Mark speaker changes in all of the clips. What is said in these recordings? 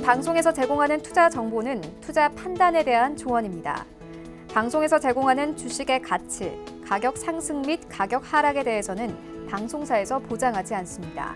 Speaker 1: 본 방송에서 제공하는 투자 정보는 투자 판단에 대한 조언입니다. 방송에서 제공하는 주식의 가치, 가격 상승 및 가격 하락에 대해서는 방송사에서 보장하지 않습니다.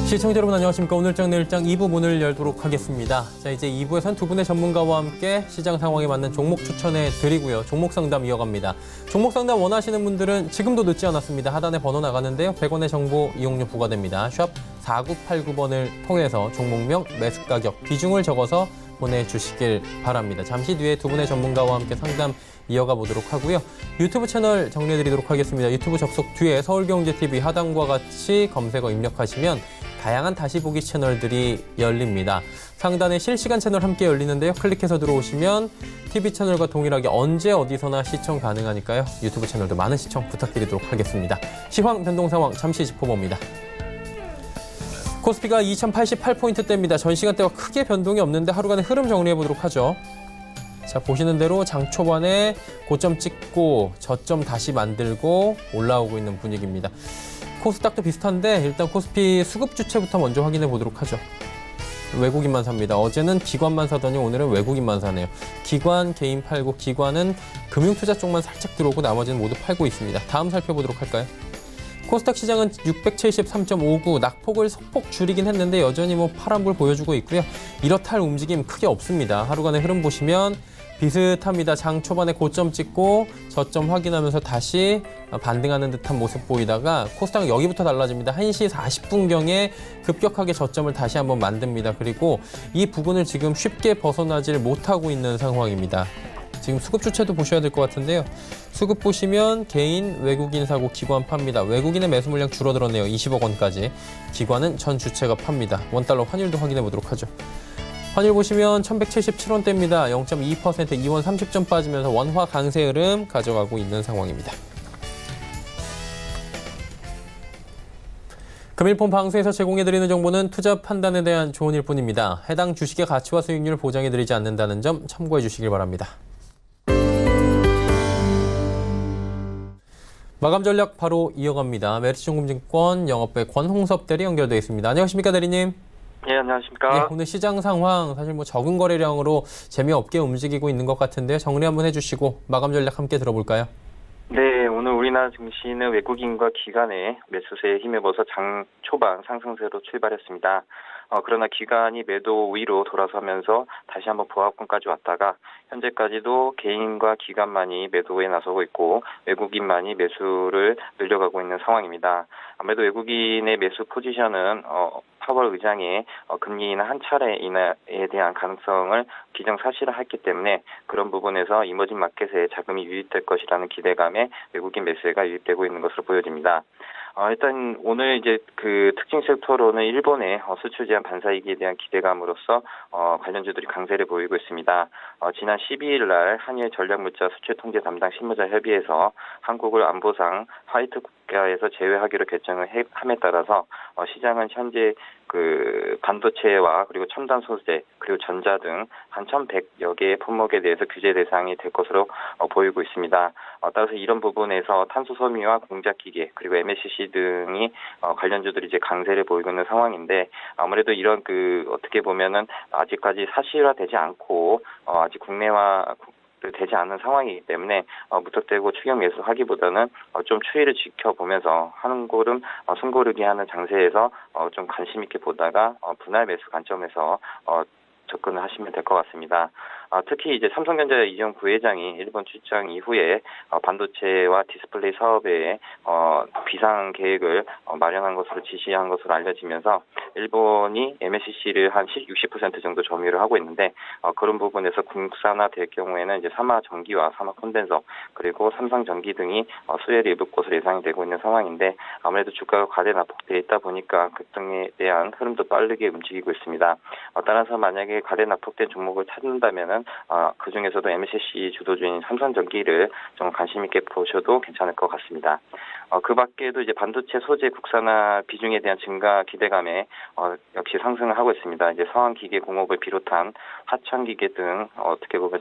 Speaker 2: 시청자 여러분 안녕하십니까. 오늘장 내일장 2부 문을 열도록 하겠습니다. 자, 이제 2부에선 두 분의 전문가와 함께 시장 상황에 맞는 종목 추천해 드리고요. 종목 상담 이어갑니다. 종목 상담 원하시는 분들은 지금도 늦지 않았습니다. 하단에 번호 나가는데요. 100원의 정보 이용료 부과됩니다. 샵 4989번을 통해서 종목명, 매수 가격, 비중을 적어서 보내주시길 바랍니다. 잠시 뒤에 두 분의 전문가와 함께 상담 이어가 보도록 하고요. 유튜브 채널 정리해드리도록 하겠습니다. 유튜브 접속 뒤에 서울경제TV 하단과 같이 검색어 입력하시면 다양한 다시 보기 채널들이 열립니다. 상단에 실시간 채널 함께 열리는데요. 클릭해서 들어오시면 TV 채널과 동일하게 언제 어디서나 시청 가능하니까요. 유튜브 채널도 많은 시청 부탁드리도록 하겠습니다. 시황 변동 상황 잠시 짚어봅니다. 코스피가 2088포인트대입니다. 전 시간대와 크게 변동이 없는데 하루간의 흐름 정리해보도록 하죠. 자, 보시는 대로 장 초반에 고점 찍고 저점 다시 만들고 올라오고 있는 분위기입니다. 코스닥도 비슷한데 일단 코스피 수급 주체부터 먼저 확인해 보도록 하죠. 외국인만 삽니다. 어제는 기관만 사더니 오늘은 외국인만 사네요. 기관 개인 팔고 기관은 금융투자 쪽만 살짝 들어오고 나머지는 모두 팔고 있습니다. 다음 살펴보도록 할까요? 코스닥 시장은 673.59 낙폭을 소폭 줄이긴 했는데 여전히 파란불 보여주고 있고요. 이렇다 할 움직임 크게 없습니다. 하루간의 흐름 보시면 비슷합니다. 장 초반에 고점 찍고 저점 확인하면서 다시 반등하는 듯한 모습 보이다가 코스닥은 여기부터 달라집니다. 1시 40분경에 급격하게 저점을 다시 한번 만듭니다. 그리고 이 부분을 지금 쉽게 벗어나질 못하고 있는 상황입니다. 지금 수급 주체도 보셔야 될 것 같은데요. 수급 보시면 개인, 외국인 사고, 기관 팝니다. 외국인의 매수 물량 줄어들었네요. 20억 원까지. 기관은 전 주체가 팝니다. 원달러 환율도 확인해 보도록 하죠. 환율 보시면 1177원대입니다. 0.2% 2원 30점 빠지면서 원화 강세 흐름 가져가고 있는 상황입니다. 금일폰 방송에서 제공해드리는 정보는 투자 판단에 대한 조언일 뿐입니다. 해당 주식의 가치와 수익률을 보장해드리지 않는다는 점 참고해 주시길 바랍니다. 마감 전략 바로 이어갑니다. 메리츠증권 영업부의 권홍섭 대리 연결되어 있습니다. 안녕하십니까 대리님?
Speaker 3: 네, 안녕하십니까?
Speaker 2: 네, 오늘 시장 상황 사실 적은 거래량으로 재미없게 움직이고 있는 것 같은데요. 정리 한번 해주시고 마감 전략 함께 들어볼까요?
Speaker 3: 네, 오늘 우리나라 증시는 외국인과 기관의 매수세에 힘입어서 장 초반 상승세로 출발했습니다. 그러나 기관이 매도 우위로 돌아서면서 다시 한번 보합권까지 왔다가 현재까지도 개인과 기관만이 매도에 나서고 있고 외국인만이 매수를 늘려가고 있는 상황입니다. 아무래도 외국인의 매수 포지션은 파월 의장의 금리 인하 한 차례 인하에 대한 가능성을 기정사실화했기 때문에 그런 부분에서 이머징 마켓에 자금이 유입될 것이라는 기대감에 외국인 매수가 유입되고 있는 것으로 보여집니다. 일단 오늘 이제 그 특징 섹터로는 일본의 수출 제한 반사이익에 대한 기대감으로서 관련주들이 강세를 보이고 있습니다. 지난 12일 날 한일 전략물자 수출 통제 담당 실무자 협의회에서 한국을 안보상 화이트 국가에서 제외하기로 결정을 함에 따라서 시장은 현재 그 반도체와 그리고 첨단 소재 그리고 전자 등 한 1,100여 개의 품목에 대해서 규제 대상이 될 것으로 보이고 있습니다. 따라서 이런 부분에서 탄소 섬유와 공작 기계 그리고 MLCC 등이 관련주들이 이제 강세를 보이고 있는 상황인데 아무래도 이런 어떻게 보면은 아직까지 사실화되지 않고 아직 국내화 되지 않은 상황이기 때문에 무턱대고 추격 매수하기보다는 좀 추이를 지켜보면서 한 걸음 숨고르기 하는 장세에서 좀 관심 있게 보다가 분할 매수 관점에서 접근을 하시면 될 것 같습니다. 특히 이제 삼성전자 이재용 부회장이 일본 출장 이후에 반도체와 디스플레이 사업에 비상 계획을 마련한 것으로 지시한 것으로 알려지면서 일본이 MLCC를 한 60% 정도 점유를 하고 있는데 그런 부분에서 국산화될 경우에는 이제 삼화 전기와 삼화 콘덴서 그리고 삼성전기 등이 수혜를 입을 것으로 예상이 되고 있는 상황인데 아무래도 주가가 과대 납폭되어 있다 보니까 급등에 대한 흐름도 빠르게 움직이고 있습니다. 따라서 만약에 과대 납폭된 종목을 찾는다면은 그 중에서도 MLCC 주도주인 삼성전기를 좀 관심 있게 보셔도 괜찮을 것 같습니다. 그 밖에도 이제 반도체 소재 국산화 비중에 대한 증가 기대감에 역시 상승을 하고 있습니다. 이제 서한기계공업을 비롯한 하천기계 등 어떻게 보면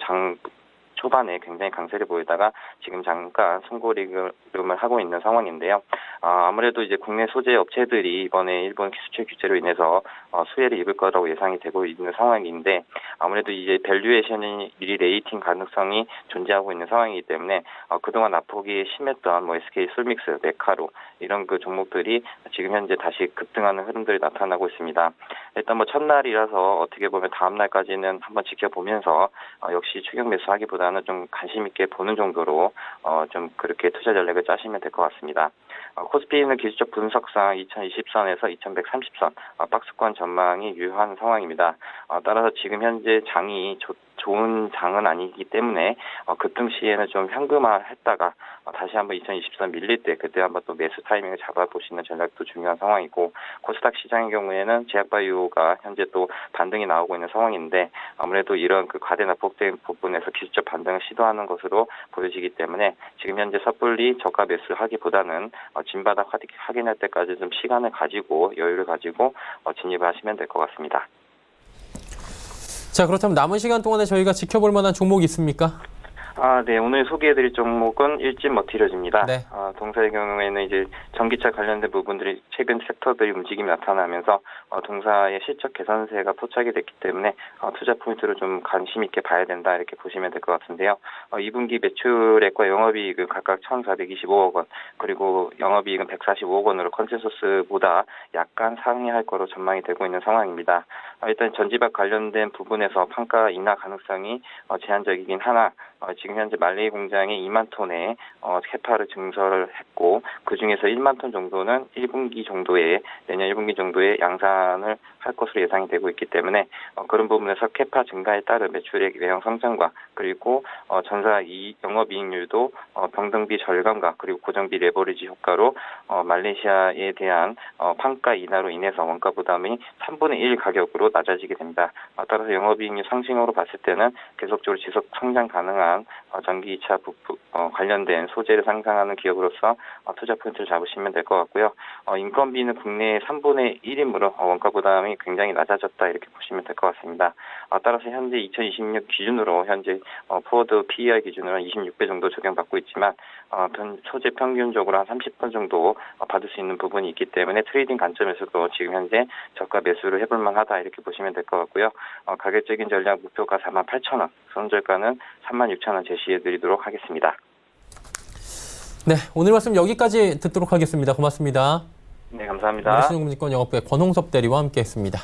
Speaker 3: 초반에 굉장히 강세를 보이다가 지금 잠깐 송고리름을 하고 있는 상황인데요. 아무래도 이제 국내 소재 업체들이 이번에 일본 수출 규제로 인해서 수혜를 입을 거라고 예상이 되고 있는 상황인데 아무래도 이제 밸류에이션이 리레이팅 가능성이 존재하고 있는 상황이기 때문에 그동안 낙폭이 심했던 SK 솔믹스, 메카로 이런 그 종목들이 지금 현재 다시 급등하는 흐름들이 나타나고 있습니다. 일단 첫날이라서 어떻게 보면 다음 날까지는 한번 지켜보면서 역시 추격 매수하기보다는 좀 관심 있게 보는 정도로 좀 그렇게 투자 전략을 짜시면 될 것 같습니다. 코스피는 기술적 분석상 2120선에서 2130선 박스권 전망이 유효한 상황입니다. 따라서 지금 현재 장이 좋은 장은 아니기 때문에 급등 시에는 좀 현금화했다가 다시 한번 2020선 밀릴 때 그때 한번 또 매수 타이밍을 잡아보시는 전략도 중요한 상황이고 코스닥 시장의 경우에는 제약바이오가 현재 또 반등이 나오고 있는 상황인데 아무래도 이런 그 과대 낙폭된 부분에서 기술적 반등을 시도하는 것으로 보여지기 때문에 지금 현재 섣불리 저가 매수를 하기보다는 진바닥 확인할 때까지 좀 시간을 가지고 여유를 가지고 진입을 하시면 될 것 같습니다.
Speaker 2: 자, 그렇다면 남은 시간 동안에 저희가 지켜볼 만한 종목이 있습니까?
Speaker 3: 네. 오늘 소개해드릴 종목은 일진 머티리얼즈입니다.
Speaker 2: 네.
Speaker 3: 동사의 경우에는 이제 전기차 관련된 부분들이 최근 섹터들이 움직임이 나타나면서 동사의 실적 개선세가 포착이 됐기 때문에 투자 포인트로 좀 관심 있게 봐야 된다 이렇게 보시면 될 것 같은데요. 2분기 매출액과 영업이익은 각각 1,425억 원 그리고 영업이익은 145억 원으로 컨센서스보다 약간 상회할 거로 전망이 되고 있는 상황입니다. 일단 전지박 관련된 부분에서 판가 인하 가능성이 제한적이긴 하나 지금 현재 말레이 공장에 2만 톤의 캐파를 증설을 했고 그중에서 1만 톤 정도는 1분기 정도에 내년 1분기 정도에 양산을 할 것으로 예상이 되고 있기 때문에 그런 부분에서 캐파 증가에 따른 매출액 외형 성장과 그리고 전사 영업이익률도 병등비 절감과 그리고 고정비 레버리지 효과로 말레이시아에 대한 판가 인하로 인해서 원가 부담이 3분의 1 가격으로 낮아지게 됩니다. 따라서 영업이익률 상승으로 봤을 때는 계속적으로 지속 성장 가능한 전기차 관련된 소재를 상상하는 기업으로서 투자 포인트를 잡으시면 될 것 같고요. 인건비는 국내 3분의 1이므로 원가 부담이 굉장히 낮아졌다 이렇게 보시면 될 것 같습니다. 따라서 현재 2026 기준으로 현재 포워드 PER 기준으로 26배 정도 적용받고 있지만 소재 평균적으로 한 30번 정도 받을 수 있는 부분이 있기 때문에 트레이딩 관점에서도 지금 현재 저가 매수를 해볼 만하다 이렇게 보시면 될 것 같고요. 가격적인 전략 목표가 48,000원, 손절가는 36,000원 제시해드리도록 하겠습니다.
Speaker 2: 네, 오늘 말씀 여기까지 듣도록 하겠습니다. 고맙습니다.
Speaker 3: 네, 감사합니다.
Speaker 2: 신용금융권 영업부의 권홍섭 대리와 함께했습니다.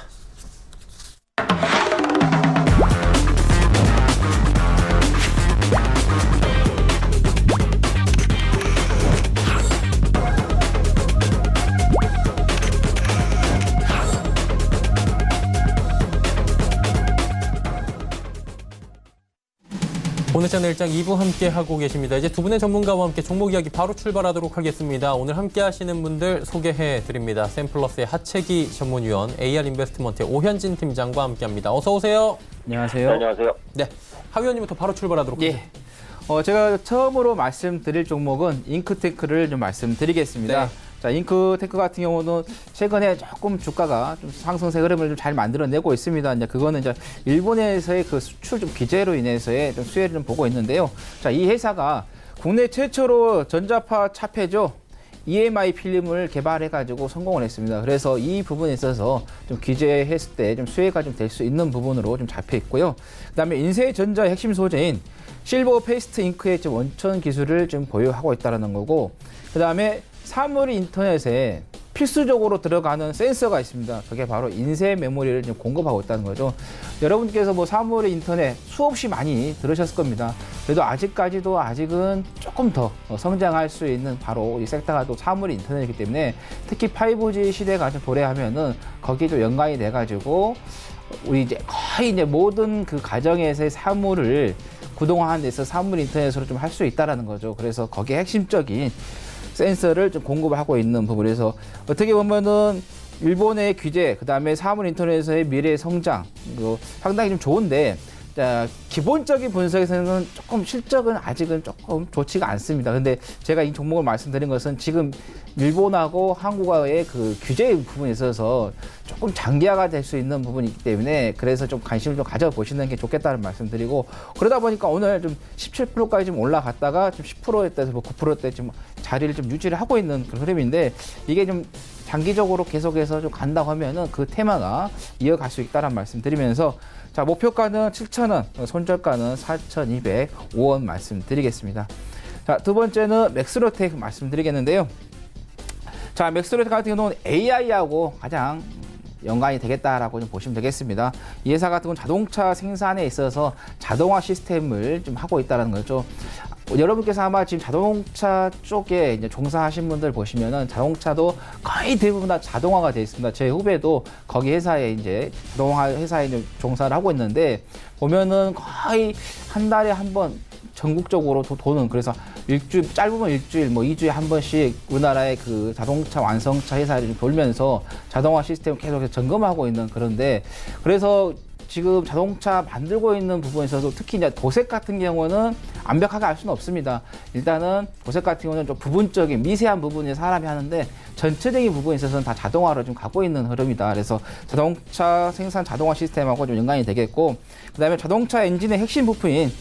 Speaker 2: 오늘 채널 일장 2부 함께 하고 계십니다. 이제 두 분의 전문가와 함께 종목 이야기 바로 출발하도록 하겠습니다. 오늘 함께 하시는 분들 소개해 드립니다. 샘플러스의 하채기 전문위원, AR 인베스트먼트의 오현진 팀장과 함께합니다. 어서 오세요.
Speaker 4: 안녕하세요.
Speaker 3: 네, 안녕하세요.
Speaker 2: 네, 하 위원님부터 바로 출발하도록 하겠습니다.
Speaker 4: 제가 처음으로 말씀드릴 종목은 잉크테크를 좀 말씀드리겠습니다.
Speaker 2: 네.
Speaker 4: 자, 잉크테크 같은 경우는 최근에 조금 주가가 좀 상승세 흐름을 좀 잘 만들어내고 있습니다. 이제 그거는 이제 일본에서의 그 수출 좀 규제로 인해서의 좀 수혜를 좀 보고 있는데요. 자, 이 회사가 국내 최초로 전자파 차폐죠. EMI 필름을 개발해가지고 성공을 했습니다. 그래서 이 부분에 있어서 좀 규제했을 때 좀 수혜가 좀 될 수 있는 부분으로 좀 잡혀 있고요. 그다음에 인쇄전자의 핵심 소재인 실버 페이스트 잉크의 좀 원천 기술을 좀 보유하고 있다는 거고, 그다음에 사물 인터넷에 필수적으로 들어가는 센서가 있습니다. 그게 바로 인쇄 메모리를 좀 공급하고 있다는 거죠. 여러분께서 뭐 사물 인터넷 수없이 많이 들으셨을 겁니다. 그래도 아직은 조금 더 성장할 수 있는 바로 이 섹터가 또 사물 인터넷이기 때문에 특히 5G 시대가 좀 도래하면은 거기에 좀 연관이 돼가지고 우리 이제 거의 이제 모든 그 가정에서의 사물을 구동화하는 데서 사물 인터넷으로 좀 할 수 있다라는 거죠. 그래서 거기에 핵심적인 센서를 좀 공급하고 있는 부분에서 어떻게 보면은 일본의 규제, 그 다음에 사물 인터넷에서의 미래 성장, 상당히 좀 좋은데, 자, 기본적인 분석에서는 조금 실적은 아직은 조금 좋지가 않습니다. 근데 제가 이 종목을 말씀드린 것은 지금 일본하고 한국과의 그 규제 부분에 있어서 조금 장기화가 될 수 있는 부분이기 때문에 그래서 좀 관심을 좀 가져보시는 게 좋겠다는 말씀드리고, 그러다 보니까 오늘 좀 17%까지 좀 올라갔다가 좀 10%대에서 뭐 9%대 좀 자리를 좀 유지를 하고 있는 그런 흐름인데, 이게 좀 장기적으로 계속해서 좀 간다고 하면은 그 테마가 이어갈 수 있다는 말씀 드리면서, 자, 목표가는 7,000원, 손절가는 4,205원 말씀드리겠습니다. 자, 두 번째는 맥스로텍 말씀드리겠는데요. 자, 맥스로텍 같은 경우는 AI하고 가장 연관이 되겠다라고 좀 보시면 되겠습니다. 이 회사 같은 경우는 자동차 생산에 있어서 자동화 시스템을 좀 하고 있다는 거죠. 여러분께서 아마 지금 자동차 쪽에 이제 종사하신 분들 보시면은 자동차도 거의 대부분 다 자동화가 되어 있습니다. 제 후배도 거기 회사에 이제 자동화 회사에 이제 종사를 하고 있는데, 보면은 거의 한 달에 한 번 전국적으로 도는, 그래서 일주일, 짧으면 일주일, 뭐 2주에 한 번씩 우리나라의 그 자동차 완성차 회사를 돌면서 자동화 시스템을 계속 점검하고 있는 그런데, 그래서 지금 자동차 만들고 있는 부분에 있어서 특히 이제 도색 같은 경우는 완벽하게 알 수는 없습니다. 일단은 도색 같은 경우는 좀 부분적인 미세한 부분에 사람이 하는데, 전체적인 부분에 있어서는 다 자동화로 좀 가고 있는 흐름이다. 그래서 자동차 생산 자동화 시스템하고 좀 연관이 되겠고, 그다음에 자동차 엔진의 핵심 부품인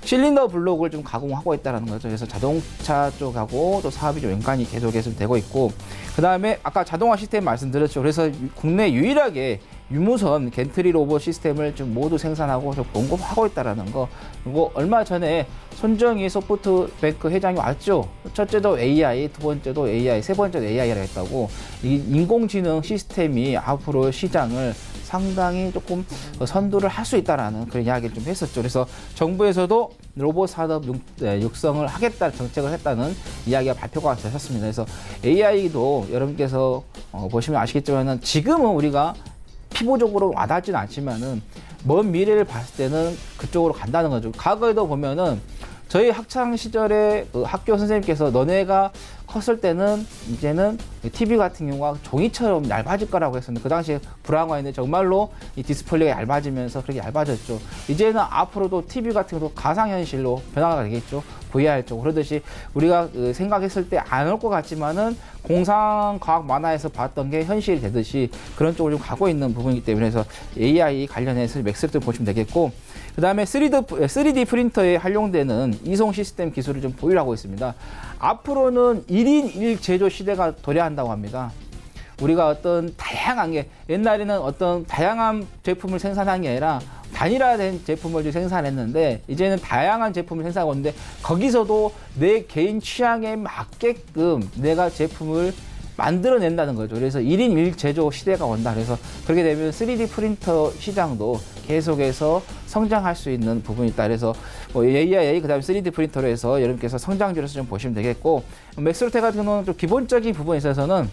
Speaker 4: 실린더 블록을 좀 가공하고 있다는 거죠. 그래서 자동차 쪽하고 또 사업이 좀 연관이 계속해서 되고 있고, 그 다음에 아까 자동화 시스템 말씀드렸죠. 그래서 국내 유일하게 유무선 겐트리 로봇 시스템을 좀 모두 생산하고 좀 공급하고 있다는 거. 그리고 얼마 전에 손정희 소프트뱅크 회장이 왔죠. 첫째도 AI, 두 번째도 AI, 세 번째도 AI라 했다고. 이 인공지능 시스템이 앞으로 시장을 상당히 조금 선도를 할 수 있다라는 그런 이야기를 좀 했었죠. 그래서 정부에서도 로봇 산업 육성을 하겠다 정책을 했다는 이야기가 발표가 되셨습니다. 그래서 AI도 여러분께서 보시면 아시겠지만은 지금은 우리가 피부적으로 와닿지는 않지만은 먼 미래를 봤을 때는 그쪽으로 간다는 거죠. 과거에도 보면은 저희 학창 시절에 그 학교 선생님께서 너네가 컸을 때는 이제는 TV 같은 경우가 종이처럼 얇아질 거라고 했었는데, 그 당시에 불황화였는데 정말로 이 디스플레이가 얇아지면서 그렇게 얇아졌죠. 이제는 앞으로도 TV 같은 것도 가상현실로 변화가 되겠죠. VR 쪽. 그러듯이 우리가 생각했을 때 안 올 것 같지만은 공상과학 만화에서 봤던 게 현실이 되듯이 그런 쪽으로 좀 가고 있는 부분이기 때문에, 그래서 AI 관련해서 맥스를 보시면 되겠고, 그 다음에 3D 프린터에 활용되는 이송 시스템 기술을 좀 보유하고 있습니다. 앞으로는 1인 1제조 시대가 도래한다고 합니다. 우리가 어떤 다양한 게, 옛날에는 어떤 다양한 제품을 생산한 게 아니라 단일화된 제품을 좀 생산했는데, 이제는 다양한 제품을 생산하고 있는데, 거기서도 내 개인 취향에 맞게끔 내가 제품을 만들어낸다는 거죠. 그래서 1인 1제조 시대가 온다. 그래서 그렇게 되면 3D 프린터 시장도 계속해서 성장할 수 있는 부분이 있다. 그래서 뭐 AI, 그 다음에 3D 프린터로 해서 여러분께서 성장주로서 좀 보시면 되겠고, 맥스로텍 같은 경우는 좀 기본적인 부분에 있어서는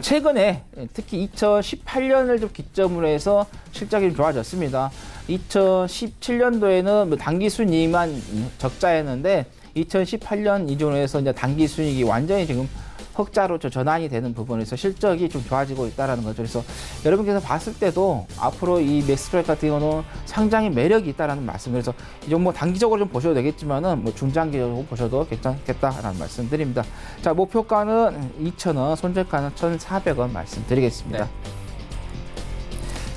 Speaker 4: 최근에 특히 2018년을 좀 기점으로 해서 실적이 좀 좋아졌습니다. 2017년도에는 뭐 당기 순이익만 적자였는데 2018년 이전으로 해서 이제 당기 순이익이 완전히 지금 흑자로 전환이 되는 부분에서 실적이 좀 좋아지고 있다는 거죠. 그래서 여러분께서 봤을 때도 앞으로 이 맥스로텍 같은 경우는 상당히 매력이 있다는 말씀. 그래서 이좀 뭐 단기적으로 좀 보셔도 되겠지만은 뭐 중장기적으로 보셔도 괜찮겠다라는 말씀드립니다. 자, 목표가는 2,000원, 손절가는 1,400원 말씀드리겠습니다. 네.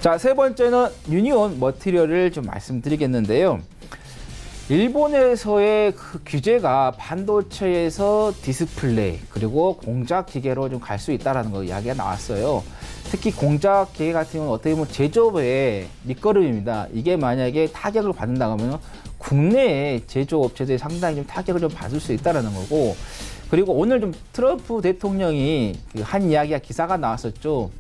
Speaker 4: 자, 세 번째는 유니온 머티리얼을 좀 말씀드리겠는데요. 일본에서의 그 규제가 반도체에서 디스플레이 그리고 공작 기계로 좀 갈 수 있다라는 거 이야기가 나왔어요. 특히 공작 기계 같은 경우는 어떻게 보면 제조업의 밑거름입니다. 이게 만약에 타격을 받는다고 하면 국내의 제조업체들이 상당히 좀 타격을 좀 받을 수 있다라는 거고, 그리고 오늘 좀 트럼프 대통령이 한 이야기가 기사가 나왔었죠.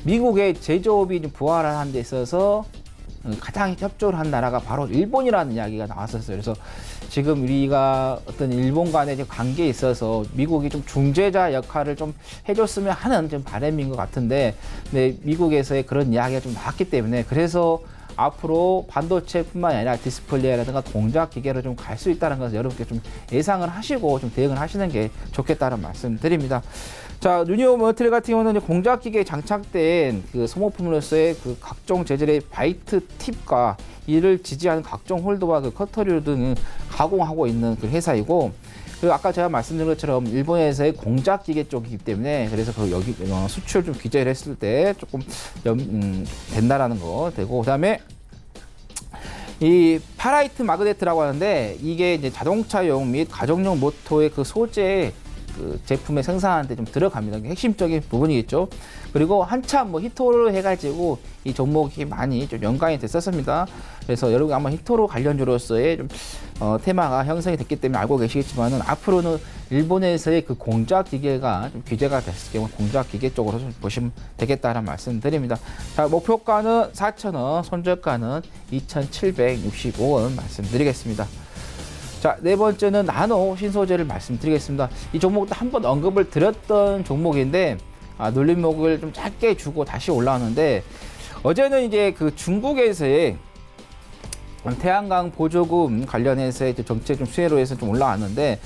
Speaker 4: 미국의 제조업이 좀 부활하는 데 있어서 가장 협조를 한 나라가 바로 일본이라는 이야기가 나왔었어요. 그래서 지금 우리가 어떤 일본 간의 관계에 있어서 미국이 좀 중재자 역할을 좀 해줬으면 하는 좀 바람인 것 같은데, 네, 미국에서의 그런 이야기가 좀 나왔기 때문에, 그래서 앞으로 반도체뿐만 아니라 디스플레이라든가 동작 기계로 좀 갈 수 있다는 것을 여러분께 좀 예상을 하시고 좀 대응을 하시는 게 좋겠다는 말씀드립니다. 자, 누니오 머트리 같은 경우는 공작 기계에 장착된 그 소모품으로서의 그 각종 재질의 바이트 팁과 이를 지지하는 각종 홀더와 그 커터류 등을 가공하고 있는 그 회사이고, 그리고 아까 제가 말씀드린 것처럼 일본에서의 공작 기계 쪽이기 때문에 그래서 그 여기 수출 좀 규제를 했을 때 조금 된다라는 거 되고, 그다음에 이 파라이트 마그네트라고 하는데 이게 이제 자동차용 및 가정용 모터의 그 소재 그 제품의 생산하는 데 좀 들어갑니다. 핵심적인 부분이겠죠. 그리고 한참 뭐 히토를 해가지고 이 종목이 많이 좀 연관이 됐었습니다. 그래서 여러분 아마 히토로 관련주로서의 좀 테마가 형성이 됐기 때문에 알고 계시겠지만은 앞으로는 일본에서의 그 공작 기계가 좀 규제가 됐을 경우 공작 기계 쪽으로 좀 보시면 되겠다는 말씀드립니다. 자, 목표가는 4,000원, 손절가는 2,765원 말씀드리겠습니다. 자, 네 번째는 나노 신소재를 말씀드리겠습니다. 이 종목도 한번 언급을 드렸던 종목인데 눌림목을 좀 짧게 주고 다시 올라오는데, 어제는 이제 그 중국에서의 태양광 보조금 관련해서 정책 좀 수혜로 해서 좀 올라왔는데,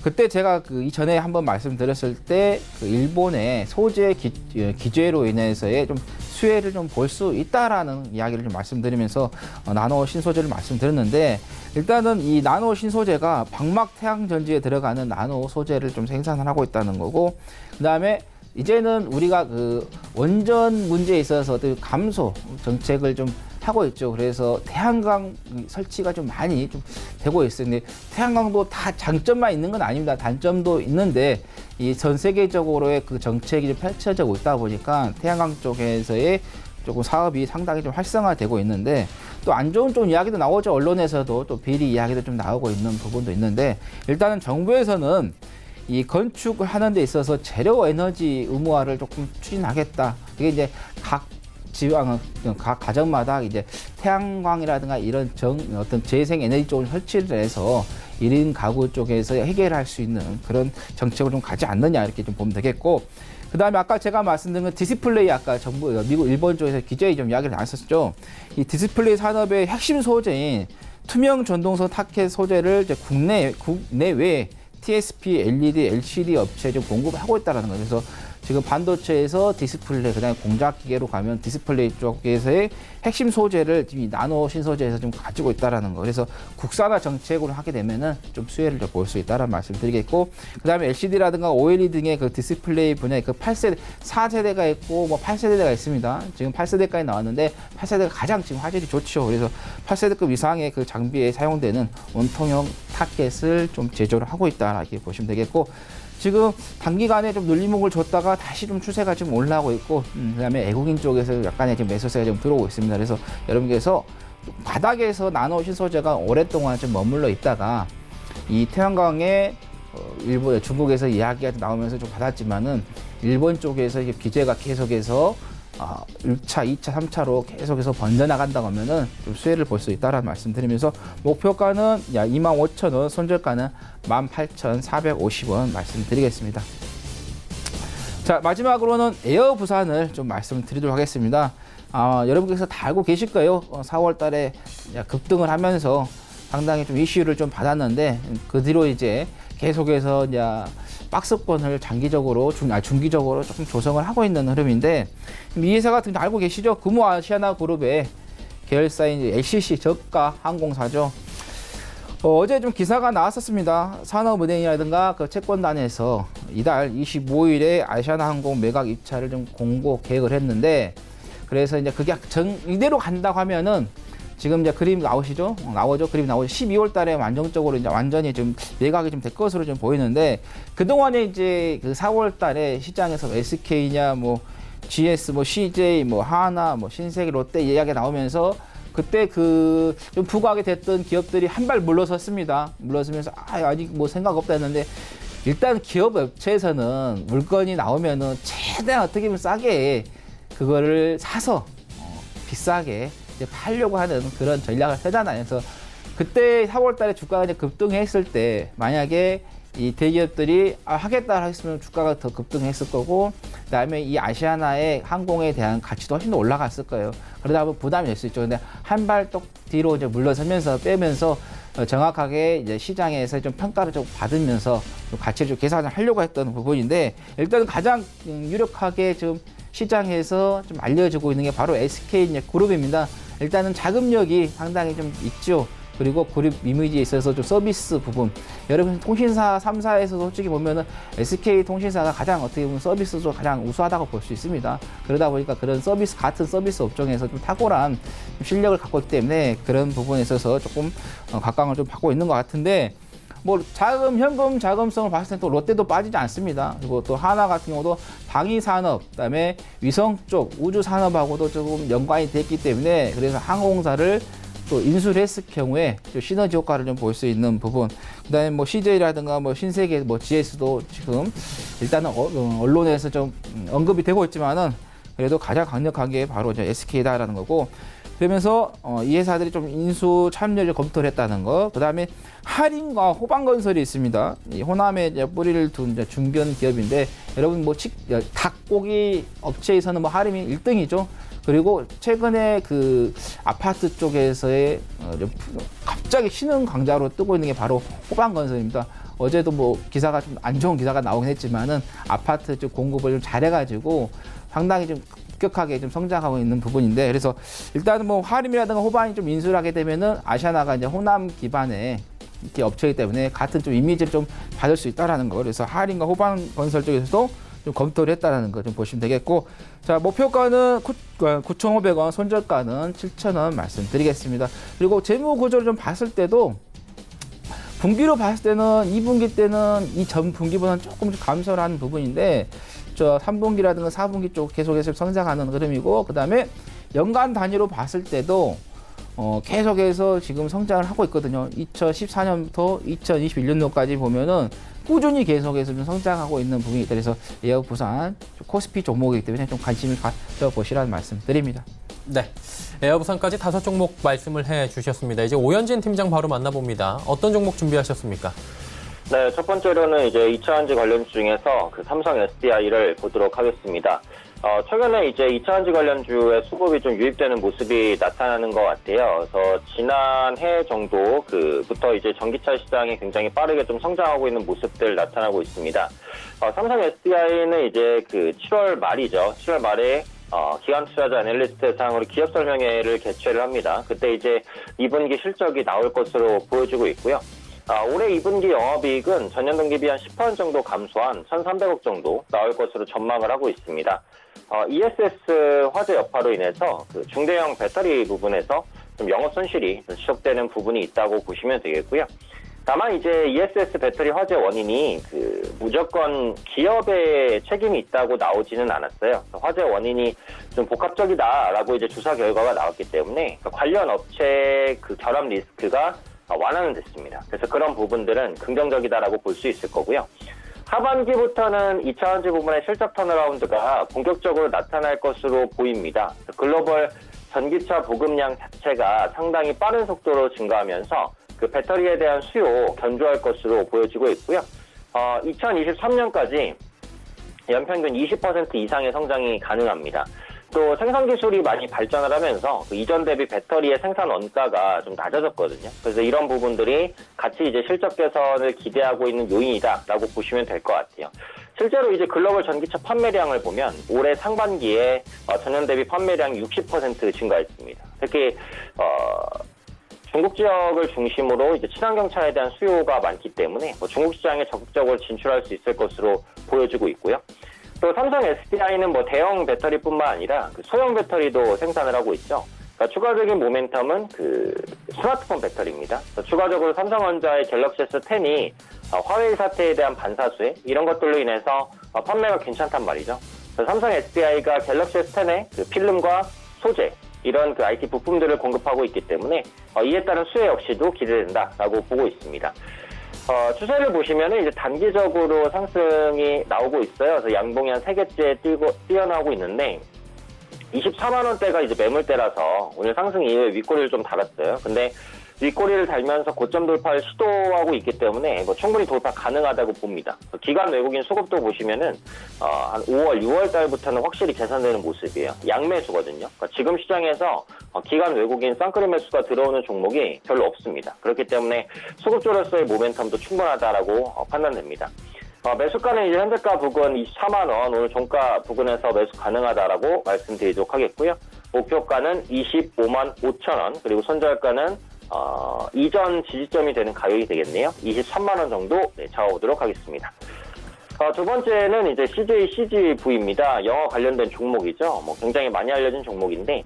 Speaker 4: 그때 제가 그 이전에 한번 말씀드렸을 때 그 일본의 소재 기재로 인해서의 좀 수혜를 좀 볼 수 있다라는 이야기를 좀 말씀드리면서 나노 신소재를 말씀드렸는데, 일단은 이 나노 신소재가 방막 태양 전지에 들어가는 나노 소재를 좀 생산을 하고 있다는 거고, 그다음에 이제는 우리가 그 원전 문제에 있어서 감소 정책을 좀 하고 있죠. 그래서 태양광 설치가 좀 많이 좀 되고 있어요. 근데 태양광도 다 장점만 있는 건 아닙니다. 단점도 있는데 이 전 세계적으로의 그 정책이 좀 펼쳐지고 있다 보니까 태양광 쪽에서의 조금 사업이 상당히 좀 활성화되고 있는데, 또 안 좋은 쪽 이야기도 나오죠. 언론에서도 또 비리 이야기도 좀 나오고 있는 부분도 있는데, 일단은 정부에서는 이 건축을 하는 데 있어서 재료 에너지 의무화를 조금 추진하겠다. 이게 이제 각 가정마다 이제 태양광이라든가 이런 어떤 재생 에너지 쪽을 설치를 해서 1인 가구 쪽에서 해결할 수 있는 그런 정책을 좀 가지 않느냐, 이렇게 좀 보면 되겠고, 그 다음에 아까 제가 말씀드린 건 디스플레이, 아까 정부, 미국, 일본 쪽에서 기재에 좀 이야기를 나눴었죠. 이 디스플레이 산업의 핵심 소재인 투명 전동선 타켓 소재를 이제 국내외 TSP, LED, LCD 업체에 좀 공급하고 있다는 거예요. 그래서 지금 반도체에서 디스플레이, 그다음에 공작 기계로 가면 디스플레이 쪽에서의 핵심 소재를 이 나노 신소재에서 좀 가지고 있다라는 거. 그래서 국산화 정책으로 하게 되면은 좀 수혜를 좀 볼 수 있다라는 말씀드리겠고, 그다음에 LCD라든가 OLED 등의 그 디스플레이 분야에 그 8세대, 4세대가 있고 뭐 8세대가 있습니다. 지금 8세대까지 나왔는데 8세대가 가장 지금 화질이 좋죠. 그래서 8세대급 이상의 그 장비에 사용되는 원통형 타켓을 좀 제조를 하고 있다, 이렇게 보시면 되겠고, 지금 단기간에 좀 눌림목을 줬다가 다시 좀 추세가 좀 올라오고 있고, 그다음에 외국인 쪽에서 약간의 지금 매수세가 좀 들어오고 있습니다. 그래서 여러분께서 바닥에서 나노 신소재가 오랫동안 좀 머물러 있다가 이 태양광에 일본, 중국에서 이야기가 나오면서 좀 받았지만은 일본 쪽에서 이제 규제가 계속해서 1차, 2차, 3차로 계속해서 번져나간다고 하면은 좀 수혜를 볼 수 있다라는 말씀드리면서, 목표가는 25,000원, 손절가는 18,450원 말씀드리겠습니다. 자, 마지막으로는 에어 부산을 좀 말씀드리도록 하겠습니다. 여러분께서 다 알고 계실 거예요. 4월 달에 급등을 하면서 상당히 좀 이슈를 좀 받았는데, 그 뒤로 이제 계속해서 이제 박스권을 장기적으로, 중기적으로 조금 조성을 하고 있는 흐름인데, 이 회사 같은 거 알고 계시죠? 금호 아시아나 그룹의 계열사인 LCC 저가 항공사죠. 어제 좀 기사가 나왔었습니다. 산업은행이라든가 그 채권단에서 이달 25일에 아시아나항공 매각 입찰을 좀 공고 계획을 했는데, 그래서 이제 그게 이대로 간다고 하면은 지금 이제 그림 나오시죠? 나오죠? 그림 나오죠? 12월 달에 안정적으로 이제 완전히 좀 매각이 좀 될 것으로 좀 보이는데, 그동안에 이제 그 4월 달에 시장에서 SK냐, 뭐 GS, 뭐 CJ, 뭐 하나, 뭐 신세계, 롯데 이야기가 나오면서 그때 그 좀 부각이 됐던 기업들이 한 발 물러섰습니다. 물러서면서 아직 뭐 생각 없다 했는데, 일단 기업 업체에서는 물건이 나오면은 최대한 어떻게 보면 싸게 그거를 사서 비싸게 이제 팔려고 하는 그런 전략을 세잖아요. 그래서 그때 4월 달에 주가가 이제 급등했을 때 만약에 이 대기업들이 하겠다 했으면 주가가 더 급등했을 거고, 그다음에 이 아시아나의 항공에 대한 가치도 훨씬 더 올라갔을 거예요. 그러다 보면 부담이 될 수 있죠. 근데 한 발 또 뒤로 이제 물러서면서 빼면서 정확하게 이제 시장에서 좀 평가를 좀 받으면서 좀 가치를 좀 계산을 하려고 했던 부분인데 일단 가장 유력하게 좀 시장에서 좀 알려지고 있는 게 바로 SK 그룹입니다. 일단은 자금력이 상당히 좀 있죠. 그리고 그룹 이미지에 있어서 좀 서비스 부분. 여러분 통신사 3사에서 솔직히 보면은 SK 통신사가 가장 어떻게 보면 서비스도 가장 우수하다고 볼 수 있습니다. 그러다 보니까 그런 서비스 같은 서비스 업종에서 좀 탁월한 실력을 갖고 있기 때문에 그런 부분에 있어서 조금 각광을 좀 받고 있는 것 같은데 뭐 자금, 현금 자금성을 봤을 때 또 롯데도 빠지지 않습니다. 그리고 또 하나 같은 경우도 방위 산업, 그다음에 위성 쪽 우주 산업하고도 조금 연관이 됐기 때문에 그래서 항공사를 또 인수를 했을 경우에 좀 시너지 효과를 좀 볼 수 있는 부분. 그다음에 뭐 CJ라든가 뭐 신세계, 뭐 GS도 지금 일단은 언론에서 좀 언급이 되고 있지만은 그래도 가장 강력하게 바로 이제 SK다라는 거고. 그러면서 이 회사들이 좀 인수 참여를 검토를 했다는 거. 그다음에 하림과 호방건설이 있습니다. 이 호남에 이제 뿌리를 둔 이제 중견 기업인데 여러분 뭐 닭고기 업체에서는 뭐 하림이 1등이죠. 그리고 최근에 그 아파트 쪽에서의 갑자기 신흥 강자로 뜨고 있는 게 바로 호방건설입니다. 어제도 뭐 기사가 좀 안 좋은 기사가 나오긴 했지만은 아파트 쪽 공급을 좀 잘해가지고 상당히 좀 급격하게 좀 성장하고 있는 부분인데 그래서 일단은 뭐 하림이라든가 호반이 좀 인수를 하게 되면은 아시아나가 이제 호남 기반의 이렇게 업체이기 때문에 같은 좀 이미지를 좀 받을 수 있다라는 거. 그래서 하림과 호반 건설 쪽에서도 좀 검토를 했다라는 거 좀 보시면 되겠고 자 목표가는 9,500원, 손절가는 7,000원 말씀드리겠습니다. 그리고 재무 구조를 좀 봤을 때도 분기로 봤을 때는 2분기 때는 이 전 분기보다는 조금 감소를 하는 부분인데 저 3분기라든가 4분기 쪽 계속해서 성장하는 흐름이고 그다음에 연간 단위로 봤을 때도 계속해서 지금 성장을 하고 있거든요. 2014년부터 2021년도까지 보면은 꾸준히 계속해서 좀 성장하고 있는 부분이 있다. 그래서 에어 부산 코스피 종목이기 때문에 좀 관심을 가져보시라는 말씀 드립니다.
Speaker 2: 네, 에어부산까지 5종목 말씀을 해주셨습니다. 이제 오현진 팀장 바로 만나봅니다. 어떤 종목 준비하셨습니까?
Speaker 5: 네, 첫 번째로는 이제 2차전지 관련주 중에서 그 삼성 SDI를 보도록 하겠습니다. 최근에 이제 2차전지 관련주의 수급이 좀 유입되는 모습이 나타나는 것 같아요. 그래서 지난해 정도부터 이제 전기차 시장이 굉장히 빠르게 좀 성장하고 있는 모습들 나타나고 있습니다. 삼성 SDI는 이제 그 7월 말이죠. 7월 말에 기관 투자자 애널리스트 상으로 기업 설명회를 개최를 합니다. 그때 이제 2분기 실적이 나올 것으로 보여지고 있고요. 올해 2분기 영업이익은 전년 동기 비한 10% 정도 감소한 1,300억 정도 나올 것으로 전망을 하고 있습니다. ESS 화재 여파로 인해서 그 중대형 배터리 부분에서 좀 영업 손실이 지속되는 부분이 있다고 보시면 되겠고요. 다만 이제 ESS 배터리 화재 원인이 그 무조건 기업의 책임이 있다고 나오지는 않았어요. 화재 원인이 좀 복합적이다라고 이제 조사 결과가 나왔기 때문에 관련 업체 그 결함 리스크가 완화는 됐습니다. 그래서 그런 부분들은 긍정적이다라고 볼 수 있을 거고요. 하반기부터는 2차전지 부분의 실적 턴어라운드가 본격적으로 나타날 것으로 보입니다. 글로벌 전기차 보급량 자체가 상당히 빠른 속도로 증가하면서 그 배터리에 대한 수요 견조할 것으로 보여지고 있고요. 2023년까지 연평균 20% 이상의 성장이 가능합니다. 또 생산 기술이 많이 발전을 하면서 그 이전 대비 배터리의 생산 원가가 좀 낮아졌거든요. 그래서 이런 부분들이 같이 이제 실적 개선을 기대하고 있는 요인이다라고 보시면 될 것 같아요. 실제로 이제 글로벌 전기차 판매량을 보면 올해 상반기에 전년 대비 판매량이 60% 증가했습니다. 특히 중국 지역을 중심으로 이제 친환경차에 대한 수요가 많기 때문에 중국 시장에 적극적으로 진출할 수 있을 것으로 보여지고 있고요. 또 삼성 SDI는 뭐 대형 배터리뿐만 아니라 그 소형 배터리도 생산을 하고 있죠. 그러니까 추가적인 모멘텀은 그 스마트폰 배터리입니다. 추가적으로 삼성전자의 갤럭시 S10이 화웨이 사태에 대한 반사수혜 이런 것들로 인해서 판매가 괜찮단 말이죠. 삼성 SDI가 갤럭시 S10의 그 필름과 소재 이런 그 IT 부품들을 공급하고 있기 때문에 이에 따른 수혜 역시도 기대된다라고 보고 있습니다. 추세를 보시면은 이제 단기적으로 상승이 나오고 있어요. 그래서 양봉이 한 3개째 뛰어나오고 있는데 24만 원대가 이제 매물대라서 오늘 상승 이후에 윗꼬리를 좀 달았어요. 근데 윗꼬리를 달면서 고점 돌파를 시도하고 있기 때문에 뭐 충분히 돌파 가능하다고 봅니다. 기관 외국인 수급도 보시면은 한 5월, 6월 달부터는 확실히 개선되는 모습이에요. 양매수거든요. 그러니까 지금 시장에서 기관 외국인 쌍끌이 매수가 들어오는 종목이 별로 없습니다. 그렇기 때문에 수급주로서의 모멘텀도 충분하다라고 판단됩니다. 매수가는 이제 현재가 부근 24만 원, 오늘 종가 부근에서 매수 가능하다라고 말씀드리도록 하겠고요. 목표가는 25만 5천 원, 그리고 손절가는 이전 지지점이 되는 가격이 되겠네요. 23만 원 정도 잡아보도록 하겠습니다. 두 번째는 이제 CJCGV입니다. 영어 관련된 종목이죠. 뭐 굉장히 많이 알려진 종목인데,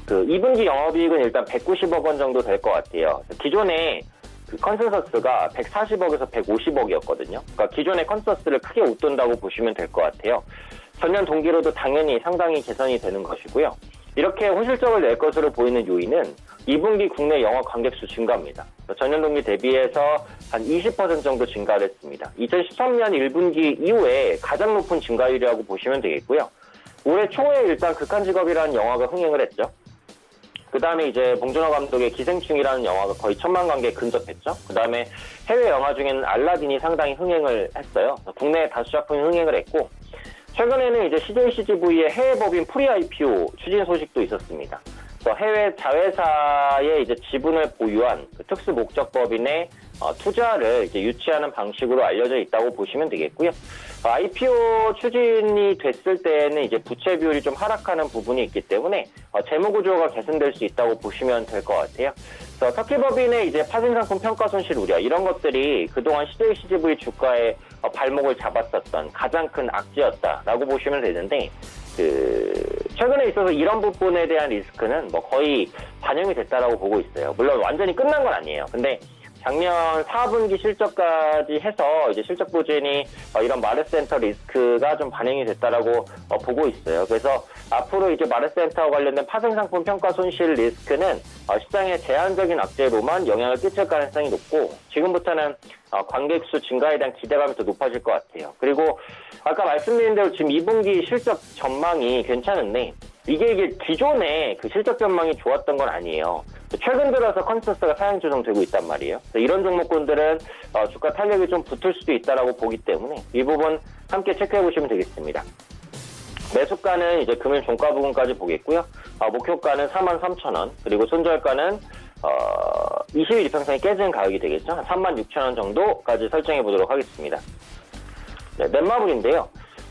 Speaker 5: 2분기 영업이익은 일단 190억 원 정도 될 것 같아요. 기존에 컨센서스가 140억에서 150억이었거든요. 그러니까 기존의 컨센서스를 크게 웃돈다고 보시면 될 것 같아요. 전년 동기로도 당연히 상당히 개선이 되는 것이고요. 이렇게 호실적을 낼 것으로 보이는 요인은 2분기 국내 영업 관객수 증가입니다. 전년 동기 대비해서 한 20% 정도 증가를 했습니다. 2013년 1분기 이후에 가장 높은 증가율이라고 보시면 되겠고요. 올해 초에 일단 극한직업이라는 영화가 흥행을 했죠. 그 다음에 이제 봉준호 감독의 기생충이라는 영화가 거의 1000만 관객 근접했죠. 그 다음에 해외 영화 중에는 알라딘이 상당히 흥행을 했어요. 국내 다수 작품이 흥행을 했고, 최근에는 이제 CJCGV의 해외 법인 프리 IPO 추진 소식도 있었습니다. 해외 자회사의 이제 지분을 보유한 특수 목적 법인의 투자를 이제 유치하는 방식으로 알려져 있다고 보시면 되겠고요. IPO 추진이 됐을 때는 이제 부채 비율이 좀 하락하는 부분이 있기 때문에 재무 구조가 개선될 수 있다고 보시면 될 것 같아요. 그래서 터키 법인의 이제 파생상품 평가 손실 우려, 이런 것들이 그동안 CJCGV 주가에 발목을 잡았었던 가장 큰 악재였다라고 보시면 되는데, 최근에 있어서 이런 부분에 대한 리스크는 뭐 거의 반영이 됐다라고 보고 있어요. 물론 완전히 끝난 건 아니에요. 근데 작년 4분기 실적까지 해서 이제 실적 부진이 이런 마르센터 리스크가 좀 반영이 됐다라고 보고 있어요. 그래서 앞으로 이제 마르센터와 관련된 파생상품 평가 손실 리스크는 시장의 제한적인 악재로만 영향을 끼칠 가능성이 높고, 지금부터는 관객수 증가에 대한 기대감이 더 높아질 것 같아요. 그리고 아까 말씀드린 대로 지금 2분기 실적 전망이 괜찮은데, 이게 기존에 그 실적 전망이 좋았던 건 아니에요. 최근 들어서 컨센서스가 상향 조정되고 있단 말이에요. 이런 종목군들은 주가 탄력이 좀 붙을 수도 있다라고 보기 때문에 이 부분 함께 체크해 보시면 되겠습니다. 매수가는 이제 금일 종가 부분까지 보겠고요. 목표가는 43,000원, 그리고 손절가는 20일 이평선이 깨지는 가격이 되겠죠. 한 36,000원 정도까지 설정해 보도록 하겠습니다. 네, 넷마블인데요.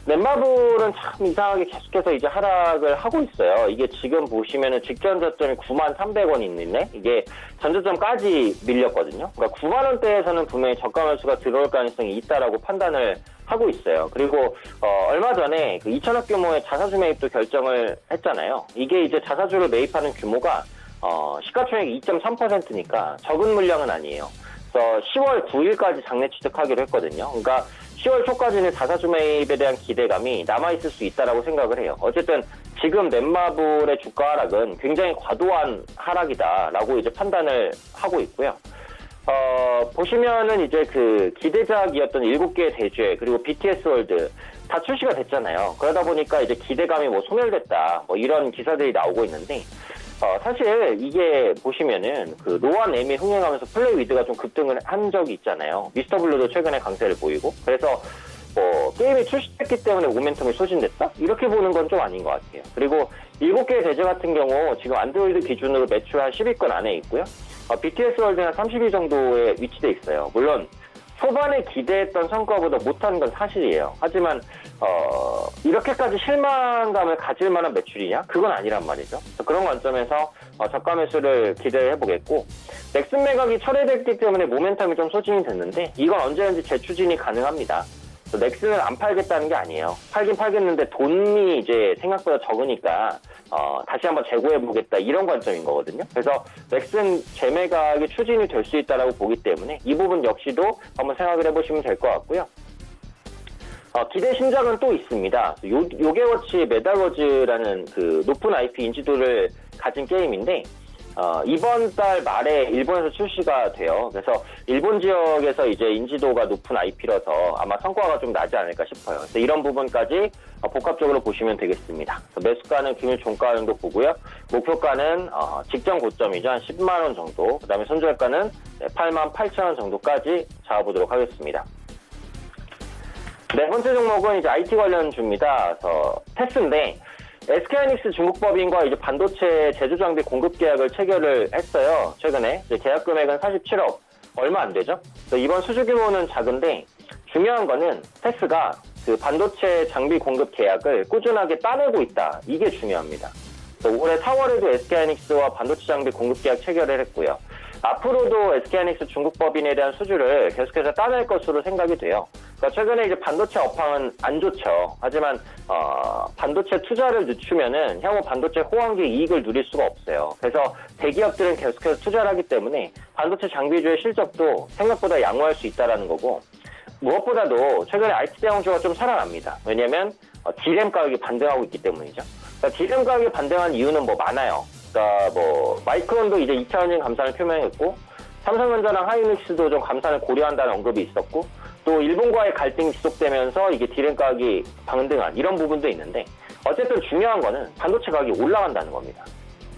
Speaker 5: 넷마블은 참 이상하게 계속해서 이제 하락을 하고 있어요. 이게 지금 보시면은 직전 저점이 93,300원이 있는데, 이게 전저점까지 밀렸거든요. 그러니까 9만원대에서는 분명히 저가 매수가 들어올 가능성이 있다라고 판단을 하고 있어요. 그리고 얼마 전에 2천억 규모의 자사주 매입도 결정을 했잖아요. 이게 이제 자사주를 매입하는 규모가 시가총액 2.3%니까 적은 물량은 아니에요. 그래서 10월 9일까지 장내 취득하기로 했거든요. 그러니까 10월 초까지는 자사주 매입에 대한 기대감이 남아있을 수 있다라고 생각을 해요. 어쨌든 지금 넷마블의 주가 하락은 굉장히 과도한 하락이다라고 이제 판단을 하고 있고요. 보시면은 이제 기대작이었던 7개의 대죄, 그리고 BTS 월드 다 출시가 됐잖아요. 그러다 보니까 이제 기대감이 소멸됐다, 이런 기사들이 나오고 있는데, 사실 이게 보시면은 로안 M이 흥행하면서 플레이 위드가 좀 급등을 한 적이 있잖아요. 미스터 블루도 최근에 강세를 보이고, 그래서 게임이 출시됐기 때문에 모멘텀이 소진됐다? 이렇게 보는 건 좀 아닌 것 같아요. 그리고 7개의 대제 같은 경우 지금 안드로이드 기준으로 매출 한 10위권 안에 있고요. BTS 월드는 30위 정도에 위치돼 있어요. 물론 초반에 기대했던 성과보다 못한 건 사실이에요. 하지만 이렇게까지 실망감을 가질 만한 매출이냐? 그건 아니란 말이죠. 그런 관점에서 저가 매수를 기대해보겠고, 넥슨 매각이 철회됐기 때문에 모멘텀이 좀 소진이 됐는데, 이건 언제든지 재추진이 가능합니다. 넥슨을 안 팔겠다는 게 아니에요. 팔긴 팔겠는데 돈이 이제 생각보다 적으니까 다시 한번 재고해보겠다, 이런 관점인 거거든요. 그래서 넥슨 재매각이 추진이 될 수 있다라고 보기 때문에 이 부분 역시도 한번 생각을 해보시면 될 것 같고요. 기대 신작은 또 있습니다. 요게워치 메달워즈라는 높은 IP 인지도를 가진 게임인데, 이번 달 말에 일본에서 출시가 돼요. 그래서 일본 지역에서 이제 인지도가 높은 IP라서 아마 성과가 좀 나지 않을까 싶어요. 그래서 이런 부분까지 복합적으로 보시면 되겠습니다. 매수가는 금일 종가 정도 보고요. 목표가는 직전 고점이죠. 한 10만 원 정도. 그다음에 손절가는 8만 8천 원 정도까지 잡아보도록 하겠습니다. 네 번째 종목은 이제 IT 관련주입니다. 그래서 테스인데 SK하이닉스 중국법인과 이제 반도체 제조 장비 공급 계약을 체결을 했어요. 최근에 이제 계약 금액은 47억 얼마 안 되죠. 그래서 이번 수주 규모는 작은데 중요한 거는 테스가 그 반도체 장비 공급 계약을 꾸준하게 따내고 있다. 이게 중요합니다. 그래서 올해 4월에도 SK하이닉스와 반도체 장비 공급 계약 체결을 했고요. 앞으로도 SK하이닉스 중국법인에 대한 수주를 계속해서 따낼 것으로 생각이 돼요. 그러니까 최근에 이제 반도체 업황은 안 좋죠. 하지만 반도체 투자를 늦추면은 향후 반도체 호황기 이익을 누릴 수가 없어요. 그래서 대기업들은 계속해서 투자를 하기 때문에 반도체 장비주의 실적도 생각보다 양호할 수 있다라는 거고, 무엇보다도 최근에 IT 대형주가 좀 살아납니다. 왜냐하면 D램 가격이 반등하고 있기 때문이죠. 그러니까 D램 가격이 반등한 이유는 뭐 많아요. 그러니까 뭐 마이크론도 이제 2차 전지 감산을 표명했고, 삼성전자랑 하이닉스도 좀 감산을 고려한다는 언급이 있었고, 또 일본과의 갈등이 지속되면서 이게 D램 가격이 반등한 이런 부분도 있는데, 어쨌든 중요한 거는 반도체 가격이 올라간다는 겁니다.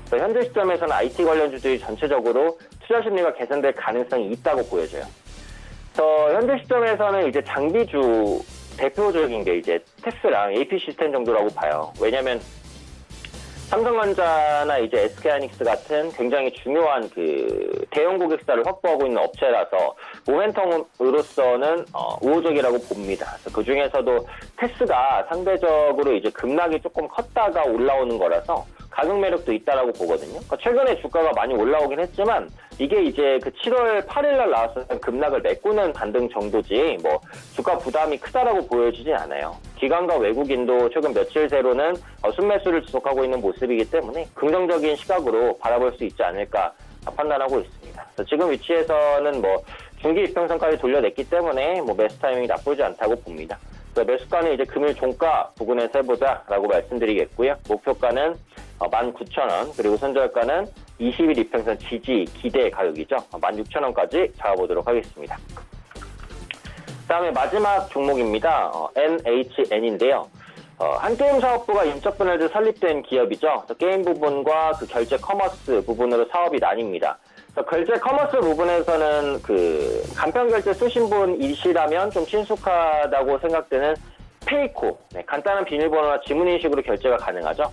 Speaker 5: 그래서 현재 시점에서는 IT 관련주들이 전체적으로 투자 심리가 개선될 가능성이 있다고 보여져요. 그래서 현재 시점에서는 이제 장비주 대표적인 게 이제 테스랑 AP 시스템 정도라고 봐요. 왜냐하면 삼성전자나 이제 SK하이닉스 같은 굉장히 중요한 그 대형 고객사를 확보하고 있는 업체라서 모멘텀으로서는 우호적이라고 봅니다. 그 중에서도 테스가 상대적으로 이제 급락이 조금 컸다가 올라오는 거라서 가격 매력도 있다라고 보거든요. 그러니까 최근에 주가가 많이 올라오긴 했지만 이게 이제 그 7월 8일날 나왔었던 급락을 메꾸는 반등 정도지 뭐 주가 부담이 크다라고 보여지진 않아요. 기관과 외국인도 최근 며칠 새로는 순매수를 지속하고 있는 모습이기 때문에 긍정적인 시각으로 바라볼 수 있지 않을까 판단하고 있습니다. 지금 위치에서는 뭐 중기 이평선까지 돌려냈기 때문에 뭐 매수 타이밍이 나쁘지 않다고 봅니다. 매수가는 이제 금일 종가 부근에서 해보자라고 말씀드리겠고요. 목표가는 19,000원, 그리고 손절가는 20일 이평선 지지 기대 가격이죠. 16,000원까지 잡아보도록 하겠습니다. 다음에 마지막 종목입니다. NHN인데요. 한게임 사업부가 인적 분할돼 설립된 기업이죠. 게임 부분과 그 결제 커머스 부분으로 사업이 나뉩니다. 결제 커머스 부분에서는 그 간편 결제 쓰신 분이시라면 좀 친숙하다고 생각되는 페이코, 간단한 비밀번호나 지문인식으로 결제가 가능하죠.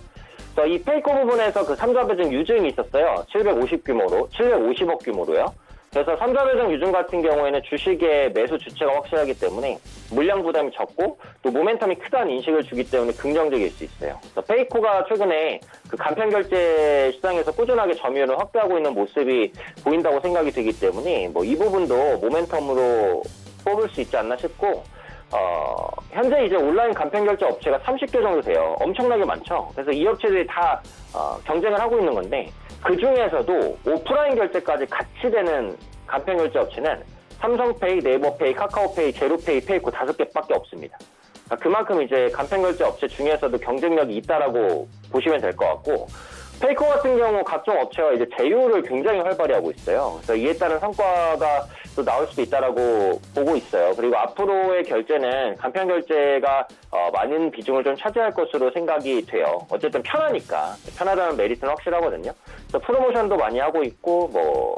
Speaker 5: 이 페이코 부분에서 그 3자 배정 유증이 있었어요. 750억 규모로요. 그래서 3자 배정 유증 같은 경우에는 주식의 매수 주체가 확실하기 때문에 물량 부담이 적고 또 모멘텀이 크다는 인식을 주기 때문에 긍정적일 수 있어요. 페이코가 최근에 그 간편 결제 시장에서 꾸준하게 점유율을 확대하고 있는 모습이 보인다고 생각이 되기 때문에 뭐 이 부분도 모멘텀으로 뽑을 수 있지 않나 싶고, 현재 이제 온라인 간편 결제 업체가 30개 정도 돼요. 엄청나게 많죠. 그래서 이 업체들이 다 경쟁을 하고 있는 건데, 그 중에서도 오프라인 결제까지 같이 되는 간편 결제 업체는 삼성페이, 네이버페이, 카카오페이, 제로페이, 페이코 5개밖에 없습니다. 그만큼 이제 간편 결제 업체 중에서도 경쟁력이 있다라고 보시면 될 것 같고, 페이코 같은 경우 각종 업체가 이제 제휴를 굉장히 활발히 하고 있어요. 그래서 이에 따른 성과가 또 나올 수도 있다라고 보고 있어요. 그리고 앞으로의 결제는 간편 결제가 많은 비중을 좀 차지할 것으로 생각이 돼요. 어쨌든 편하니까. 편하다는 메리트는 확실하거든요. 그래서 프로모션도 많이 하고 있고, 뭐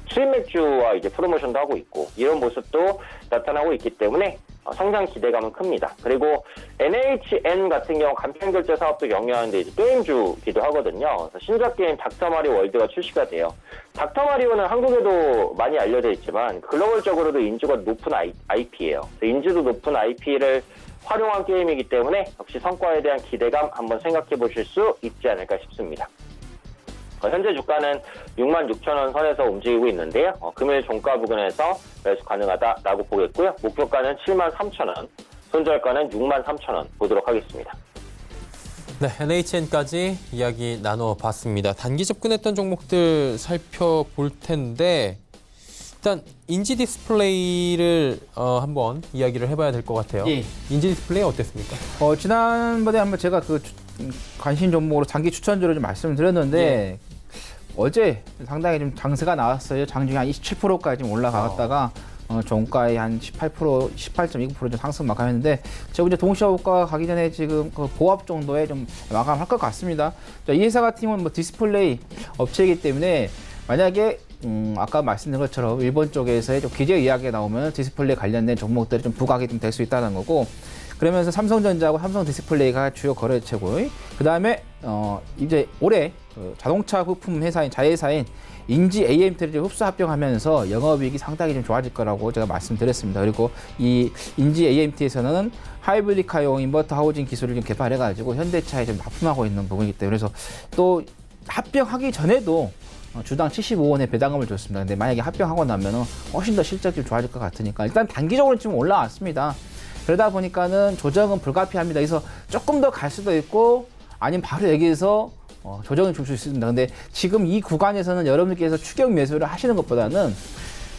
Speaker 5: 수입 맥주와 이제 프로모션도 하고 있고, 이런 모습도 나타나고 있기 때문에 성장 기대감은 큽니다. 그리고 NHN 같은 경우 간편 결제 사업도 영위하는데 이제 게임주기도 하거든요. 그래서 신작 게임 닥터마리오 월드가 출시가 돼요. 닥터마리오는 한국에도 많이 알려져 있지만 글로벌적으로도 인지도가 높은 IP예요. 인지도 높은 IP를 활용한 게임이기 때문에 역시 성과에 대한 기대감 한번 생각해 보실 수 있지 않을까 싶습니다. 현재 주가는 66,000원 선에서 움직이고 있는데요. 금일 종가 부근에서 매수 가능하다라고 보겠고요. 목표가는 73,000원, 손절가는 63,000원 보도록 하겠습니다.
Speaker 2: 네, NHN까지 이야기 나눠봤습니다. 단기 접근했던 종목들 살펴볼 텐데, 일단 인지 디스플레이를 한번 이야기를 해봐야 될 것 같아요.
Speaker 4: 예.
Speaker 2: 인지 디스플레이 어땠습니까?
Speaker 4: 지난번에 한번 제가 그 관심 종목으로 단기 추천주를 좀 말씀을 드렸는데, 어제 상당히 좀 장세가 나왔어요. 장중에 한 27%까지 올라갔다가 종가에 한 18%, 18.29% 좀 상승 마감했는데 지금 이제 동시호가 가기 전에 지금 그 보합 정도에 좀 마감할 것 같습니다. 자, 이 회사 같은 경우는 뭐 디스플레이 업체이기 때문에 만약에 아까 말씀드린 것처럼 일본 쪽에서의 좀 규제 이야기가 나오면 디스플레이 관련된 종목들이 좀 부각이 좀 될 수 있다는 거고 그러면서 삼성전자하고 삼성 디스플레이가 주요 거래처고 그 다음에 이제 올해 그 자동차 부품 회사인 자회사인 인지 AMT를 흡수 합병하면서 영업이익이 상당히 좀 좋아질 거라고 제가 말씀드렸습니다. 그리고 이 인지 AMT에서는 하이브리드카용 인버터 하우징 기술을 좀 개발해가지고 현대차에 좀 납품하고 있는 부분이기 때문에 그래서 또 합병하기 전에도 주당 75원의 배당금을 줬습니다. 근데 만약에 합병하고 나면은 훨씬 더 실적이 좀 좋아질 것 같으니까 일단 단기적으로 지금 올라왔습니다. 그러다 보니까는 조정은 불가피합니다. 그래서 조금 더 갈 수도 있고 아니면 바로 여기에서 조정을 줄 수 있습니다. 근데 지금 이 구간에서는 여러분들께서 추격 매수를 하시는 것보다는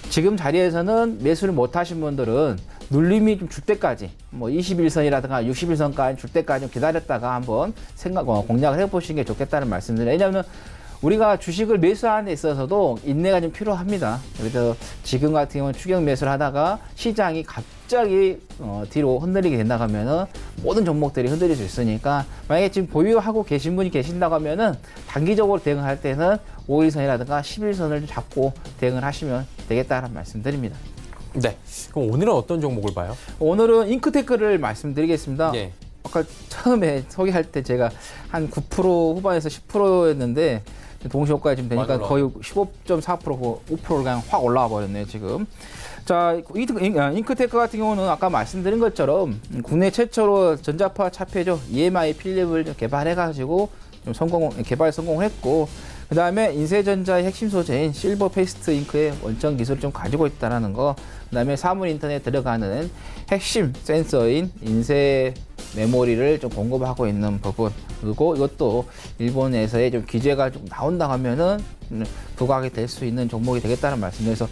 Speaker 4: 지금 자리에서는 매수를 못 하신 분들은 눌림이 좀 줄 때까지 뭐 21선이라든가 61선까지 줄 때까지 좀 기다렸다가 한번 공략을 해보시는 게 좋겠다는 말씀드려요. 왜냐하면 우리가 주식을 매수하는 데 있어서도 인내가 좀 필요합니다. 그래서 지금 같은 경우는 추격 매수를 하다가 시장이 갑자기 뒤로 흔들리게 된다고 하면은 모든 종목들이 흔들릴 수 있으니까 만약에 지금 보유하고 계신 분이 계신다고 하면은 단기적으로 대응할 때는 5일선이라든가 11선을 좀 잡고 대응을 하시면 되겠다는 말씀드립니다.
Speaker 2: 네. 그럼 오늘은 어떤 종목을 봐요?
Speaker 4: 오늘은 잉크테크를 말씀드리겠습니다.
Speaker 2: 예.
Speaker 4: 아까 처음에 소개할 때 제가 한 9% 후반에서 10%였는데 동시효과가 지금 되니까 거의 15.4% 5%를 그냥 확 올라와 버렸네요 지금. 자, 잉크테크 같은 경우는 아까 말씀드린 것처럼 국내 최초로 전자파 차폐죠 EMI 필립을 개발해가지고 좀 개발 성공했고 그 다음에 인쇄전자의 핵심 소재인 실버 페이스트 잉크의 원천 기술을 좀 가지고 있다는 거, 그 다음에 사물 인터넷에 들어가는 핵심 센서인 인쇄 메모리를 좀 공급하고 있는 부분, 그리고 이것도 일본에서의 좀 규제가 좀 나온다고 하면은 부각이 될 수 있는 종목이 되겠다는 말씀드려서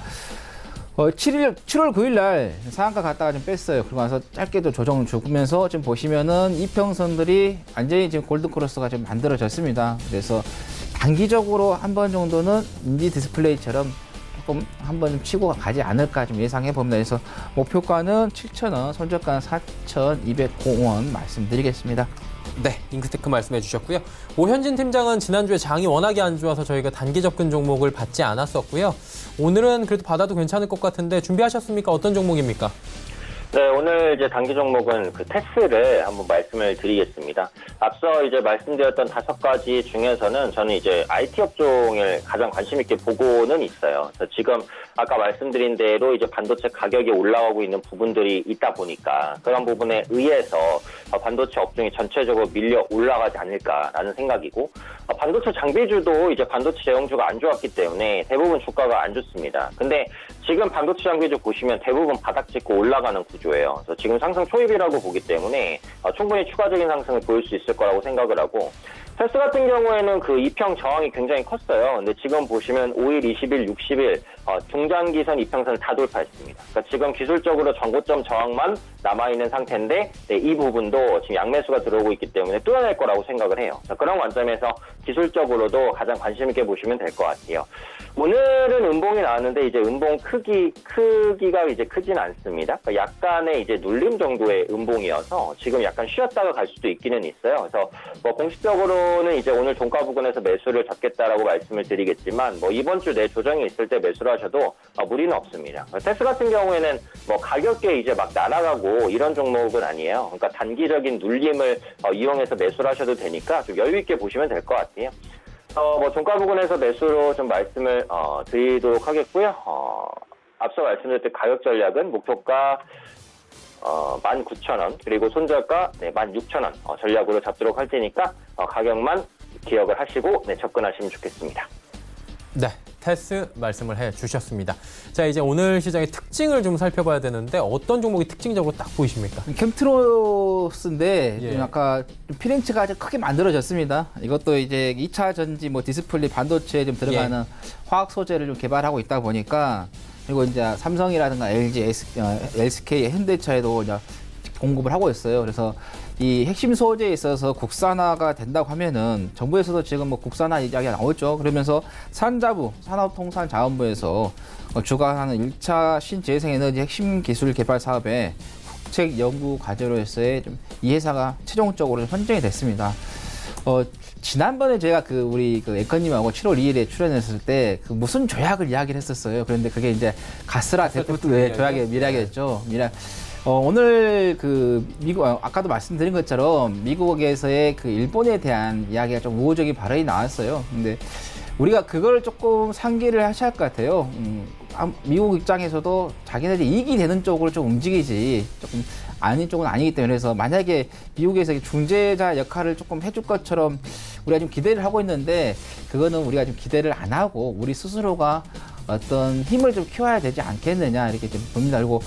Speaker 4: 7월 9일 날 상한가 갔다가 좀 뺐어요. 그러고 나서 짧게도 조정을 주면서 지금 보시면은 이평선들이 완전히 지금 골든크로스가 좀 만들어졌습니다. 그래서 단기적으로 한 번 정도는 인지 디스플레이처럼 조금 한번 치고 가지 않을까 좀 예상해 봅니다. 그래서 목표가는 7,000원, 손절가는 4,200원 말씀드리겠습니다.
Speaker 2: 네, 잉크테크 말씀해 주셨고요. 오현진 팀장은 지난주에 장이 워낙에 안 좋아서 저희가 단기 접근 종목을 받지 않았었고요. 오늘은 그래도 받아도 괜찮을 것 같은데 준비하셨습니까? 어떤 종목입니까?
Speaker 5: 네, 오늘 이제 단기 종목은 그 테스를 한번 말씀을 드리겠습니다. 앞서 이제 말씀드렸던 5가지 중에서는 저는 이제 IT 업종을 가장 관심 있게 보고는 있어요. 그래서 지금 아까 말씀드린 대로 이제 반도체 가격이 올라가고 있는 부분들이 있다 보니까 그런 부분에 의해서 반도체 업종이 전체적으로 밀려 올라가지 않을까라는 생각이고, 반도체 장비주도 이제 반도체 제형주가 안 좋았기 때문에 대부분 주가가 안 좋습니다. 근데 지금 반도체 장비주 보시면 대부분 바닥 찍고 올라가는 구조예요. 그래서 지금 상승 초입이라고 보기 때문에 충분히 추가적인 상승을 보일 수 있을 거라고 생각을 하고, 테스 같은 경우에는 그 이평 저항이 굉장히 컸어요. 근데 지금 보시면 5일, 20일, 60일 중장기선 이평선을 다 돌파했습니다. 그러니까 지금 기술적으로 전고점 저항만 남아있는 상태인데 이 부분도 지금 양매수가 들어오고 있기 때문에 뚫어낼 거라고 생각을 해요. 그런 관점에서 기술적으로도 가장 관심 있게 보시면 될 것 같아요. 오늘은 음봉이 나왔는데 이제 음봉 크기가 이제 크진 않습니다. 그러니까 약간의 이제 눌림 정도의 음봉이어서 지금 약간 쉬었다가 갈 수도 있기는 있어요. 그래서 뭐 공식적으로는 이제 오늘 종가 부근에서 매수를 잡겠다라고 말씀을 드리겠지만 이번 주 내 조정이 있을 때 매수를 하셔도 무리는 없습니다. 테스 같은 경우에는 가격에 이제 막 날아가고 이런 종목은 아니에요. 그러니까 단기적인 눌림을 이용해서 매수를 하셔도 되니까 좀 여유 있게 보시면 될 것 같아요. 종가 부근에서 매수로 좀 말씀을 드리도록 하겠고요. 앞서 말씀드렸던 가격 전략은 목표가 19,000원, 그리고 손절가 16,000원 전략으로 잡도록 할 테니까 가격만 기억을 하시고 접근하시면 좋겠습니다.
Speaker 2: 네, 테스 말씀을 해 주셨습니다. 자, 이제 오늘 시장의 특징을 좀 살펴봐야 되는데 어떤 종목이 특징적으로 딱 보이십니까?
Speaker 4: 캠트로스인데
Speaker 2: 예.
Speaker 4: 좀 아까 좀 피렌치가 아주 크게 만들어졌습니다. 이것도 이제 2차 전지 디스플레이 반도체에 좀 들어가는 화학 소재를 좀 개발하고 있다 보니까, 그리고 이제 삼성이라든가 LG, SK, 현대차에도 이제 공급을 하고 있어요. 그래서 이 핵심 소재에 있어서 국산화가 된다고 하면은 정부에서도 지금 뭐 국산화 이야기가 나오죠. 그러면서 산자부, 산업통상자원부에서 주관하는 1차 신재생에너지 핵심 기술 개발 사업에 국책 연구 과제로서의 좀 이 회사가 최종적으로 선정이 됐습니다. 지난번에 제가 우리 앵커님하고 7월 2일에 출연했을 때 무슨 조약을 이야기를 했었어요. 그런데 그게 이제 가스라 데프트 조약의 미락이었죠. 미락. 오늘 미국, 아까도 말씀드린 것처럼 미국에서의 일본에 대한 이야기가 좀 우호적인 발언이 나왔어요. 근데 우리가 그걸 조금 상기를 하셔야 할 것 같아요. 미국 입장에서도 자기네들이 이익이 되는 쪽으로 좀 움직이지 조금 아닌 쪽은 아니기 때문에 그래서 만약에 미국에서 중재자 역할을 조금 해줄 것처럼 우리가 좀 기대를 하고 있는데 그거는 우리가 좀 기대를 안 하고 우리 스스로가 어떤 힘을 좀 키워야 되지 않겠느냐 이렇게 좀 봅니다. 그리고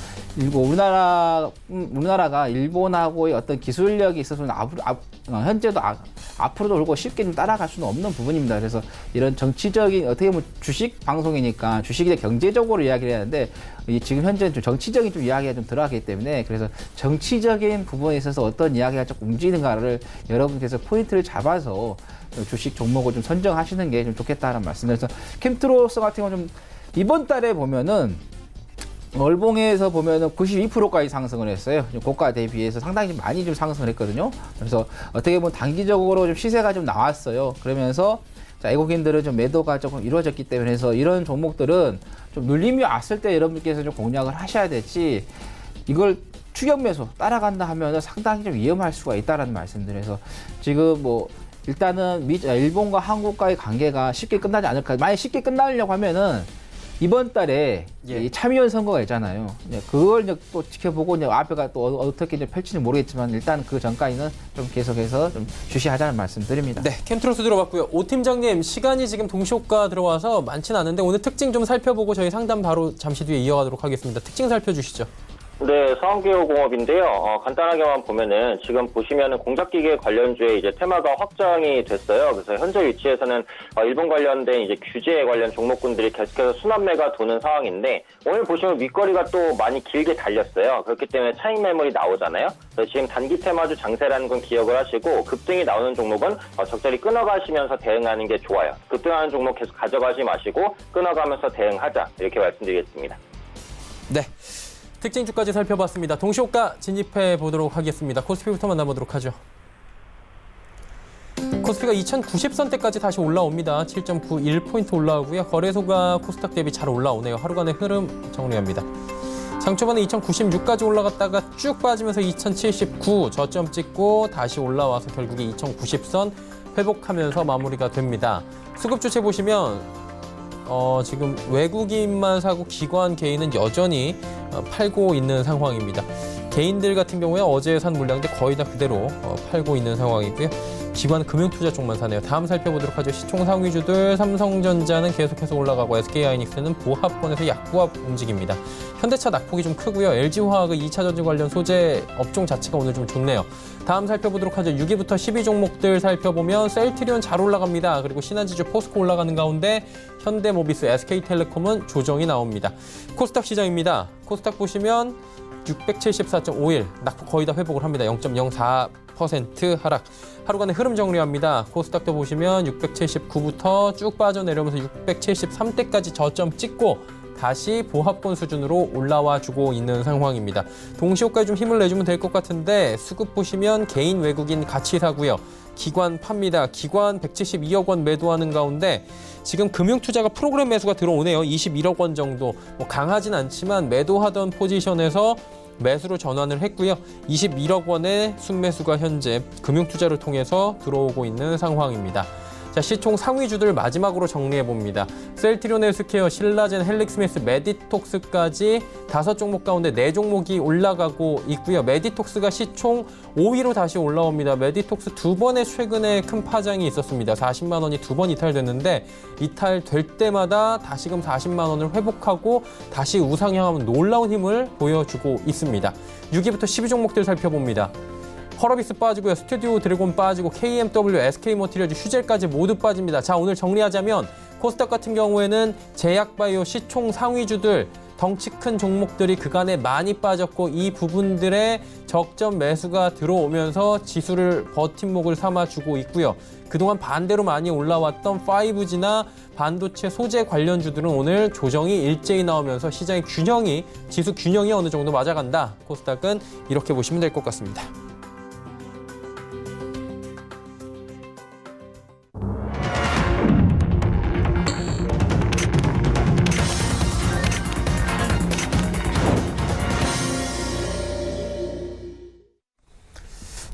Speaker 4: 우리나라가 일본하고의 어떤 기술력이 있어서는 현재도 앞으로도 그렇고 쉽게 좀 따라갈 수는 없는 부분입니다. 그래서 이런 정치적인 어떻게 보면 주식 방송이니까 주식에 경제적으로 이야기를 해야 하는데 지금 현재는 좀 정치적인 좀 이야기가 좀 들어가기 때문에 그래서 정치적인 부분에 있어서 어떤 이야기가 조금 움직이는가를 여러분께서 포인트를 잡아서 주식 종목을 좀 선정하시는 게 좀 좋겠다는 말씀. 그래서 캠트로스 같은 경우 좀 이번 달에 보면은 월봉에서 보면은 92%까지 상승을 했어요. 고가 대비해서 상당히 좀 많이 좀 상승을 했거든요. 그래서 어떻게 보면 단기적으로 좀 시세가 좀 나왔어요. 그러면서 외국인들은 좀 매도가 조금 이루어졌기 때문에 해서 이런 종목들은 좀 눌림이 왔을 때 여러분께서 좀 공략을 하셔야 될지 이걸 추격 매수 따라간다 하면은 상당히 좀 위험할 수가 있다라는 말씀드려서 지금 뭐 일단은 일본과 한국과의 관계가 쉽게 끝나지 않을까. 만약 쉽게 끝나려고 하면은 이번 달에 이 참의원 선거가 있잖아요. 그걸 이제 또 지켜보고 이제 앞에가 또 어떻게 이제 펼칠지 모르겠지만 일단 그 전까지는 좀 계속해서 좀 주시하자는 말씀드립니다.
Speaker 2: 네, 캠트로스 들어봤고요. 오 팀장님, 시간이 지금 동시효과 들어와서 많지는 않은데 오늘 특징 좀 살펴보고 저희 상담 바로 잠시 뒤에 이어가도록 하겠습니다. 특징 살펴주시죠.
Speaker 5: 네, 서한기호공업인데요. 간단하게만 보면은 지금 보시면은 공작기계 관련주의 이제 테마가 확정이 됐어요. 그래서 현재 위치에서는 일본 관련된 이제 규제 관련 종목군들이 계속해서 순환매가 도는 상황인데 오늘 보시면 윗거리가 또 많이 길게 달렸어요. 그렇기 때문에 차익 매물이 나오잖아요. 그래서 지금 단기 테마주 장세라는 건 기억을 하시고 급등이 나오는 종목은 적절히 끊어가시면서 대응하는 게 좋아요. 급등하는 종목 계속 가져가지 마시고 끊어가면서 대응하자 이렇게 말씀드리겠습니다.
Speaker 2: 네. 특징주까지 살펴봤습니다. 동시효과 진입해 보도록 하겠습니다. 코스피부터 만나보도록 하죠. 코스피가 2090선대까지 다시 올라옵니다. 7.91포인트 올라오고요. 거래소가 코스닥 대비 잘 올라오네요. 하루간의 흐름 정리합니다. 장초반에 2096까지 올라갔다가 쭉 빠지면서 2079 저점 찍고 다시 올라와서 결국에 2090선 회복하면서 마무리가 됩니다. 수급 주체 보시면 지금 외국인만 사고 기관 개인은 여전히 팔고 있는 상황입니다. 개인들 같은 경우에 어제 산 물량들 거의 다 그대로 팔고 있는 상황이고요. 기관 금융투자 쪽만 사네요. 다음 살펴보도록 하죠. 시총 상위주들 삼성전자는 계속해서 올라가고 SK하이닉스는 보합권에서 약보합 움직입니다. 현대차 낙폭이 좀 크고요. LG화학의 2차 전지 관련 소재 업종 자체가 오늘 좀 좋네요. 다음 살펴보도록 하죠. 6위부터 10위 종목들 살펴보면 셀트리온 잘 올라갑니다. 그리고 신한지주 포스코 올라가는 가운데 현대모비스, SK텔레콤은 조정이 나옵니다. 코스닥 시장입니다. 코스닥 보시면 674.51 낙폭 거의 다 회복을 합니다. 0.04% 하락. 하루간의 흐름 정리합니다. 코스닥도 보시면 679부터 쭉 빠져내려면서 673대까지 저점 찍고 다시 보합권 수준으로 올라와 주고 있는 상황입니다. 동시효과에 좀 힘을 내주면 될 것 같은데 수급 보시면 개인 외국인 같이 사고요. 기관 팝니다. 기관 172억 원 매도하는 가운데 지금 금융투자가 프로그램 매수가 들어오네요. 21억 원 정도. 강하진 않지만 매도하던 포지션에서 매수로 전환을 했고요. 21억 원의 순매수가 현재 금융투자를 통해서 들어오고 있는 상황입니다. 자, 시총 상위주들 마지막으로 정리해봅니다. 셀트리온 헬스케어, 신라젠, 헬릭스미스, 메디톡스까지 5종목 가운데 4종목이 올라가고 있고요. 메디톡스가 시총 5위로 다시 올라옵니다. 메디톡스 두 번의 최근에 큰 파장이 있었습니다. 40만 원이 두 번 이탈됐는데 이탈될 때마다 다시금 40만 원을 회복하고 다시 우상향하면 놀라운 힘을 보여주고 있습니다. 6위부터 12종목들 살펴봅니다. 펄어비스 빠지고요. 스튜디오 드래곤 빠지고 KMW, SK모티리얼즈, 휴젤까지 모두 빠집니다. 자, 오늘 정리하자면 코스닥 같은 경우에는 제약바이오 시총 상위주들 덩치 큰 종목들이 그간에 많이 빠졌고 이 부분들의 적점 매수가 들어오면서 지수를 버팀목을 삼아주고 있고요. 그동안 반대로 많이 올라왔던 5G나 반도체 소재 관련주들은 오늘 조정이 일제히 나오면서 시장의 균형이, 지수 균형이 어느 정도 맞아간다. 코스닥은 이렇게 보시면 될 것 같습니다.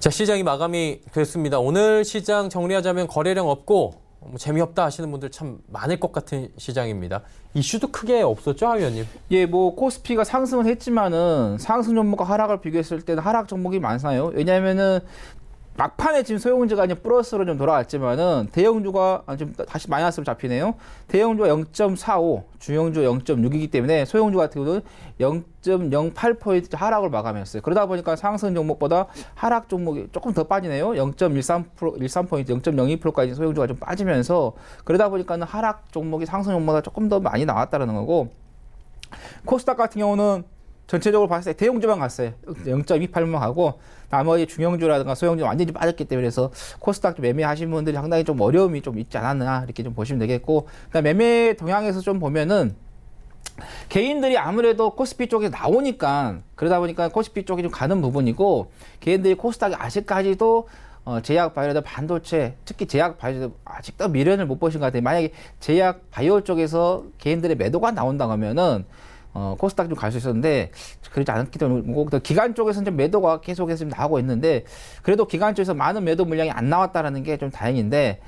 Speaker 2: 자, 시장이 마감이 됐습니다. 오늘 시장 정리하자면 거래량 없고 재미없다 하시는 분들 참 많을 것 같은 시장입니다. 이슈도 크게 없었죠, 하 위원님?
Speaker 4: 예, 뭐 코스피가 상승은 했지만은 상승 종목과 하락을 비교했을 때는 하락 종목이 많아요. 왜냐하면은 막판에 지금 소형주가 이제 플러스로 좀 돌아왔지만은 대형주가 좀 다시 마이너스로 잡히네요. 대형주가 0.45, 중형주가 0.6이기 때문에 소형주 같은 경우는 0.08포인트 하락을 마감했어요. 그러다 보니까 상승 종목보다 하락 종목이 조금 더 빠지네요. 0.13포인트, 0.02%까지 소형주가 좀 빠지면서 그러다 보니까는 하락 종목이 상승 종목보다 조금 더 많이 나왔다는 거고, 코스닥 같은 경우는 전체적으로 봤을 때 대형주만 갔어요. 0.28만 가고 나머지 중형주라든가 소형주 완전히 빠졌기 때문에 그래서 코스닥 좀 매매하신 분들이 상당히 좀 어려움이 좀 있지 않았나 이렇게 좀 보시면 되겠고, 그다음 매매 동향에서 좀 보면은 개인들이 아무래도 코스피 쪽에 나오니까 그러다 보니까 코스피 쪽이 좀 가는 부분이고, 개인들이 코스닥이 아직까지도 제약 바이오나 반도체, 특히 제약 바이오 아직도 미련을 못 보신 것 같아요. 만약에 제약 바이오 쪽에서 개인들의 매도가 나온다고 하면은 코스닥 좀 갈 수 있었는데 그렇지 않았기 때문에, 기관 쪽에서는 좀 매도가 계속해서 좀 나오고 있는데 그래도 기관 쪽에서 많은 매도 물량이 안 나왔다라는 게 좀 다행인데,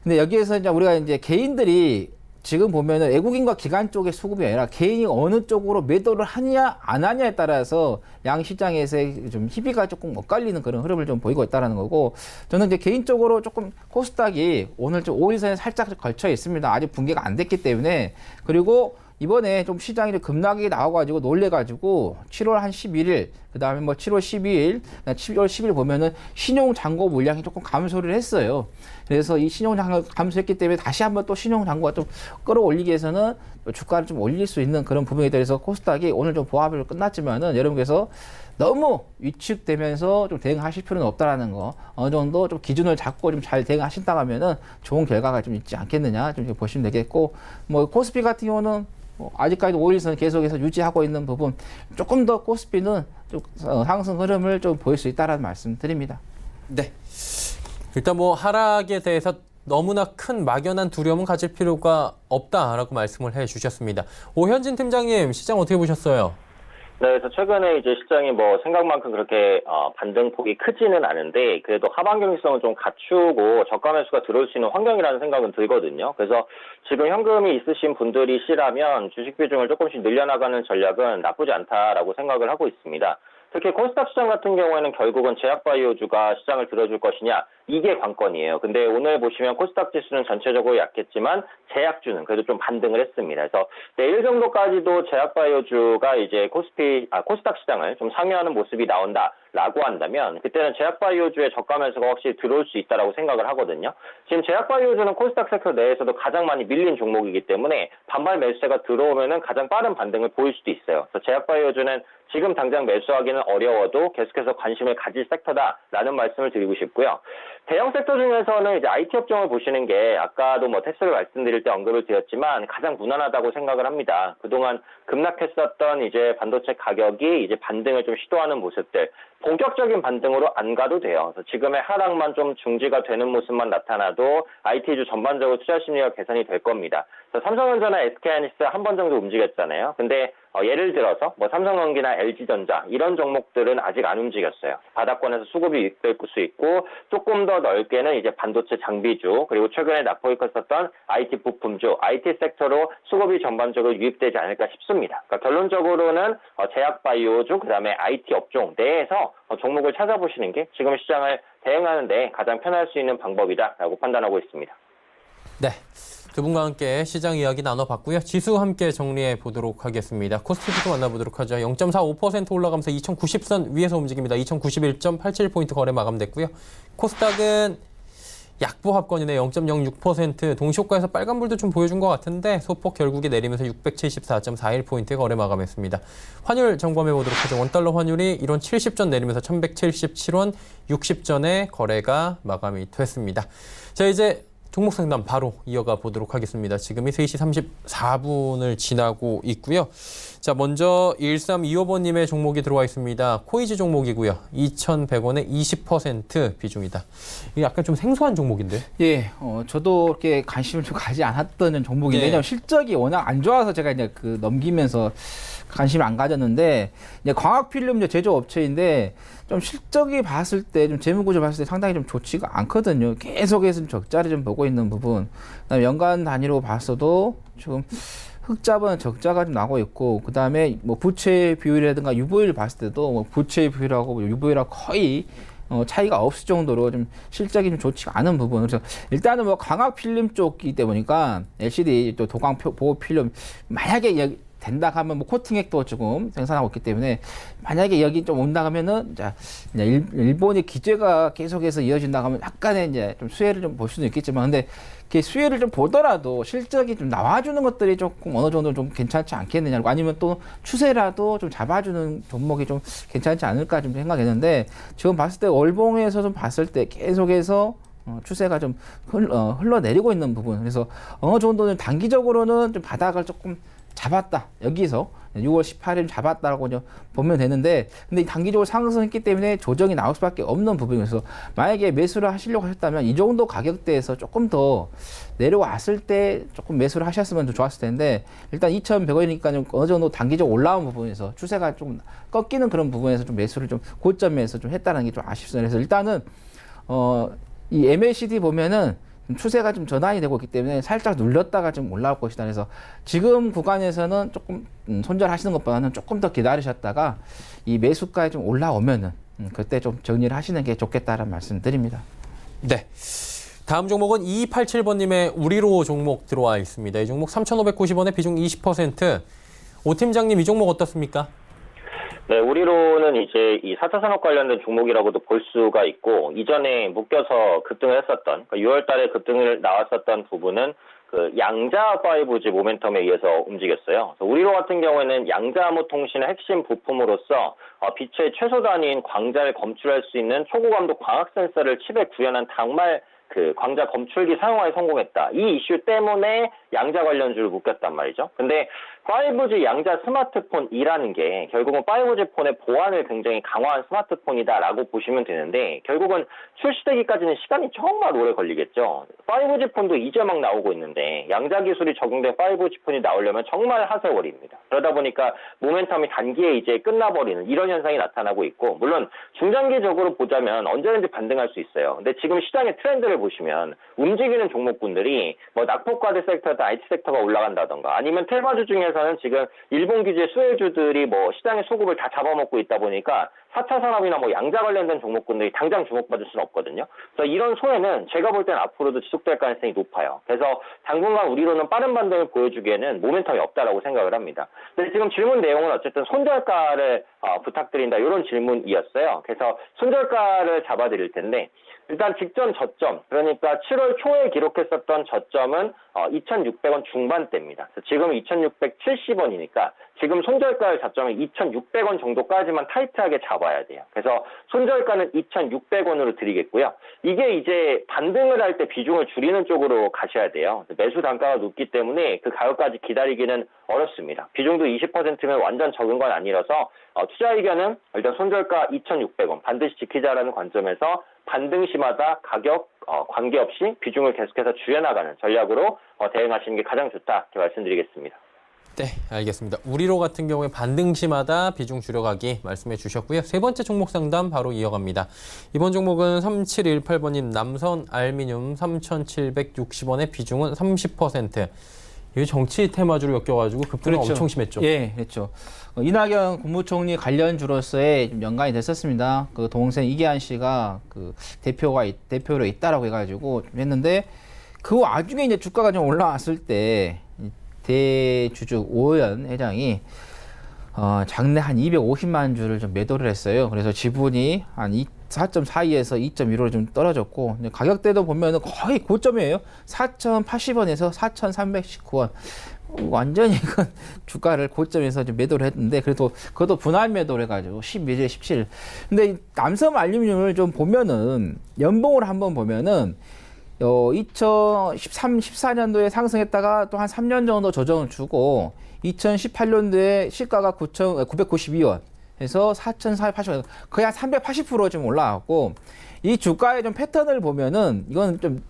Speaker 4: 근데 여기에서 이제 우리가 이제 개인들이 지금 보면은 외국인과 기관 쪽의 수급이 아니라 개인이 어느 쪽으로 매도를 하냐 안 하냐에 따라서 양 시장에서의 좀 희비가 조금 엇갈리는 그런 흐름을 좀 보이고 있다는 거고, 저는 이제 개인적으로 조금 코스닥이 오늘 좀 5일선에 살짝 걸쳐 있습니다. 아직 붕괴가 안 됐기 때문에. 그리고 이번에 좀 시장이 좀 급락이 나와가지고 놀래가지고 7월 한 11일, 그 다음에 뭐 7월 12일, 7월 10일 보면은 신용 잔고 물량이 조금 감소를 했어요. 그래서 이 신용 잔고 감소했기 때문에 다시 한번 또 신용 잔고가 좀 끌어올리기 위해서는 주가를 좀 올릴 수 있는 그런 부분에 대해서 코스닥이 오늘 좀 보합을 끝났지만은 여러분께서 너무 위축되면서 좀 대응하실 필요는 없다라는 거, 어느 정도 좀 기준을 잡고 좀 잘 대응하신다 하면은 좋은 결과가 좀 있지 않겠느냐 좀 보시면 되겠고, 뭐 코스피 같은 경우는 아직까지 5일선 계속해서 유지하고 있는 부분, 조금 더 코스피는 좀 상승 흐름을 좀 보일 수 있다라는 말씀 드립니다.
Speaker 2: 네. 일단 뭐 하락에 대해서 너무나 큰 막연한 두려움은 가질 필요가 없다라고 말씀을 해 주셨습니다. 오현진 팀장님, 시장 어떻게 보셨어요?
Speaker 5: 네, 그래서 최근에 이제 시장이 뭐 생각만큼 그렇게 반등폭이 크지는 않은데 그래도 하방 경직성을 좀 갖추고 저가 매수가 들어올 수 있는 환경이라는 생각은 들거든요. 그래서 지금 현금이 있으신 분들이시라면 주식 비중을 조금씩 늘려나가는 전략은 나쁘지 않다라고 생각을 하고 있습니다. 특히 코스닥 시장 같은 경우에는 결국은 제약바이오주가 시장을 들어줄 것이냐, 이게 관건이에요. 근데 오늘 보시면 코스닥 지수는 전체적으로 약했지만 제약주는 그래도 좀 반등을 했습니다. 그래서 내일 정도까지도 제약바이오주가 이제 코스닥 시장을 좀 상회하는 모습이 나온다라고 한다면 그때는 제약바이오주의 저가 매수가 확실히 들어올 수 있다라고 생각을 하거든요. 지금 제약바이오주는 코스닥 섹터 내에서도 가장 많이 밀린 종목이기 때문에 반발 매수세가 들어오면은 가장 빠른 반등을 보일 수도 있어요. 그래서 제약바이오주는 지금 당장 매수하기는 어려워도 계속해서 관심을 가질 섹터다라는 말씀을 드리고 싶고요. 대형 섹터 중에서는 이제 IT 업종을 보시는 게 아까도 뭐 테스를 말씀드릴 때 언급을 드렸지만 가장 무난하다고 생각을 합니다. 그동안 급락했었던 이제 반도체 가격이 이제 반등을 좀 시도하는 모습들, 본격적인 반등으로 안 가도 돼요. 그래서 지금의 하락만 좀 중지가 되는 모습만 나타나도 IT주 전반적으로 투자 심리가 개선이 될 겁니다. 그래서 삼성전자, SK하이닉스 한 번 정도 움직였잖아요. 근데 예를 들어서 뭐 삼성전기나 LG전자 이런 종목들은 아직 안 움직였어요. 바닥권에서 수급이 유입될 수 있고 조금 더 넓게는 이제 반도체 장비주, 그리고 최근에 낙폭이 컸었던 IT 부품주, IT 섹터로 수급이 전반적으로 유입되지 않을까 싶습니다. 그러니까 결론적으로는 제약 바이오주, 그다음에 IT 업종 내에서 종목을 찾아보시는 게 지금 시장을 대응하는 데 가장 편할 수 있는 방법이다라고 판단하고 있습니다.
Speaker 2: 네. 두 분과 함께 시장 이야기 나눠봤고요. 지수 함께 정리해 보도록 하겠습니다. 코스피부터 만나보도록 하죠. 0.45% 올라가면서 2090선 위에서 움직입니다. 2091.87포인트 거래 마감됐고요. 코스닥은 약보합권이네 0.06% 동시효과에서 빨간불도 좀 보여준 것 같은데 소폭 결국에 내리면서 674.41포인트 거래 마감했습니다. 환율 점검해 보도록 하죠. 원달러 환율이 1원 70전 내리면서 1177원 60전에 거래가 마감이 됐습니다. 자, 이제 종목 상담 바로 이어가 보도록 하겠습니다. 지금이 3시 34분을 지나고 있고요. 자, 먼저 1325번님의 종목이 들어와 있습니다. 코이즈 종목이고요. 2,100원에 20% 비중이다. 이게 약간 좀 생소한 종목인데?
Speaker 4: 예, 저도 이렇게 관심을 좀 가지 않았던 종목인데,
Speaker 2: 네.
Speaker 4: 왜냐면 실적이 워낙 안 좋아서 제가 이제 그 넘기면서 관심을 안 가졌는데, 이제 광학필름 이제 제조업체인데, 좀 실적이 봤을 때, 좀 재무구조 봤을 때 상당히 좀 좋지가 않거든요. 계속해서 좀 적자를 좀 보고 있는 부분. 그다음에 연간 단위로 봤어도 지금 흑자보다는 적자가 좀 나고 있고, 그 다음에 뭐 부채 비율이라든가 유보율 봤을 때도 뭐 부채 비율하고 유보율하고 거의 차이가 없을 정도로 좀 실적이 좀 좋지가 않은 부분. 그래서 일단은 뭐 광학 필름 쪽이다 보니까 LCD 또 도광 보호 필름 만약에 된다 하면 뭐 코팅액도 지금 생산하고 있기 때문에 만약에 여기 좀 온다 하면은 이제 일본의 규제가 계속해서 이어진다 하면 약간의 이제 좀 수혜를 좀 볼 수는 있겠지만, 근데 그 수혜를 좀 보더라도 실적이 좀 나와주는 것들이 조금 어느 정도 좀 괜찮지 않겠느냐고, 아니면 또 추세라도 좀 잡아주는 종목이 좀 괜찮지 않을까 좀 생각했는데, 지금 봤을 때 월봉에서 좀 봤을 때 계속해서 추세가 좀 흘러내리고 있는 부분. 그래서 어느 정도는 단기적으로는 좀 바닥을 조금 잡았다. 여기서 6월 18일 잡았다라고 보면 되는데, 근데 단기적으로 상승했기 때문에 조정이 나올 수밖에 없는 부분이어서, 만약에 매수를 하시려고 하셨다면 이 정도 가격대에서 조금 더 내려왔을 때 조금 매수를 하셨으면 좀 좋았을 텐데, 일단 2,100원이니까 어느 정도 단기적으로 올라온 부분에서 추세가 좀 꺾이는 그런 부분에서 좀 매수를 좀 고점에서 좀 했다는 게 좀 아쉽습니다. 그래서 일단은 이 MACD 보면은 추세가 좀 전환이 되고 있기 때문에 살짝 눌렸다가 좀 올라올 것이다. 그래서 지금 구간에서는 조금 손절하시는 것보다는 조금 더 기다리셨다가 이 매수가에 좀 올라오면은 그때 좀 정리를 하시는 게 좋겠다라는 말씀 드립니다.
Speaker 2: 네. 다음 종목은 2287번님의 우리로 종목 들어와 있습니다. 이 종목 3,590원에 비중 20%. 오 팀장님, 이 종목 어떻습니까?
Speaker 5: 네, 우리로는 이제 이 4차 산업 관련된 종목이라고도 볼 수가 있고, 이전에 묶여서 급등을 했었던, 그러니까 6월 달에 급등을 나왔었던 부분은 그 양자 5G 모멘텀에 의해서 움직였어요. 그래서 우리로 같은 경우에는 양자암호 통신의 핵심 부품으로서 빛의 최소 단위인 광자를 검출할 수 있는 초고감도 광학 센서를 칩에 구현한 당말 그 광자 검출기 사용화에 성공했다. 이 이슈 때문에 양자 관련주를 묶였단 말이죠. 근데 5G 양자 스마트폰이라는 게 결국은 5G 폰의 보안을 굉장히 강화한 스마트폰이다라고 보시면 되는데, 결국은 출시되기까지는 시간이 정말 오래 걸리겠죠. 5G 폰도 이제 막 나오고 있는데 양자 기술이 적용된 5G 폰이 나오려면 정말 하세월입니다. 그러다 보니까 모멘텀이 단기에 이제 끝나버리는 이런 현상이 나타나고 있고, 물론 중장기적으로 보자면 언제든지 반등할 수 있어요. 근데 지금 시장의 트렌드를 보시면 움직이는 종목군들이 뭐 낙폭과대 섹터다 IT 섹터가 올라간다던가, 아니면 텔바주 중에서는 지금 일본 규제 수혜주들이 뭐 시장의 수급을 다 잡아먹고 있다 보니까 4차 산업이나 뭐 양자 관련된 종목군들이 당장 주목받을 수는 없거든요. 그래서 이런 소외는 제가 볼 때는 앞으로도 지속될 가능성이 높아요. 그래서 당분간 우리로는 빠른 반등을 보여주기에는 모멘텀이 없다라고 생각을 합니다. 근데 지금 질문 내용은 어쨌든 손절가를 부탁드린다, 이런 질문이었어요. 그래서 손절가를 잡아드릴 텐데, 일단 직전 저점, 그러니까 7월 초에 기록했었던 저점은 2,600원 중반대입니다. 지금 2,670원이니까 지금 손절가를 잡자면 2,600원 정도까지만 타이트하게 잡아야 돼요. 그래서 손절가는 2,600원으로 드리겠고요. 이게 이제 반등을 할 때 비중을 줄이는 쪽으로 가셔야 돼요. 매수 단가가 높기 때문에 그 가격까지 기다리기는 어렵습니다. 비중도 20%면 완전 적은 건 아니라서 투자 의견은 일단 손절가 2,600원 반드시 지키자라는 관점에서 반등 시마다 가격 관계없이 비중을 계속해서 줄여나가는 전략으로 대응하시는 게 가장 좋다, 이렇게 말씀드리겠습니다.
Speaker 2: 네, 알겠습니다. 우리로 같은 경우에 반등 시마다 비중 줄여가기 말씀해 주셨고요. 세 번째 종목 상담 바로 이어갑니다. 이번 종목은 3718번님 남선 알미늄 3,760원의 비중은 30%. 이게 정치 테마주로 엮여가지고 급등이
Speaker 4: 그렇죠.
Speaker 2: 엄청 심했죠.
Speaker 4: 예, 그렇죠. 이낙연 국무총리 관련주로서의 좀 연관이 됐었습니다. 그 동생 이계한 씨가 그 대표로 있다라고 해가지고 좀 했는데, 그 와중에 이제 주가가 좀 올라왔을 때 대주주 오현 회장이 장내 한 250만 주를 좀 매도를 했어요. 그래서 지분이 한 4.42에서 2.15로 좀 떨어졌고, 가격대도 보면은 거의 고점이에요. 4,080원에서 4,319원. 완전히 이건 주가를 고점에서 좀 매도를 했는데, 그래도 그것도 분할 매도를 해가지고 12일, 17일. 근데 이 남섬 알루미늄을 좀 보면은 연봉을 한번 보면은 2013, 14년도에 상승했다가 또 한 3년 정도 조정을 주고 2018년도에 시가가 992원 해서 4,480원, 거의 한 380% 좀 올라왔고, 이 주가의 좀 패턴을 보면은 이건 좀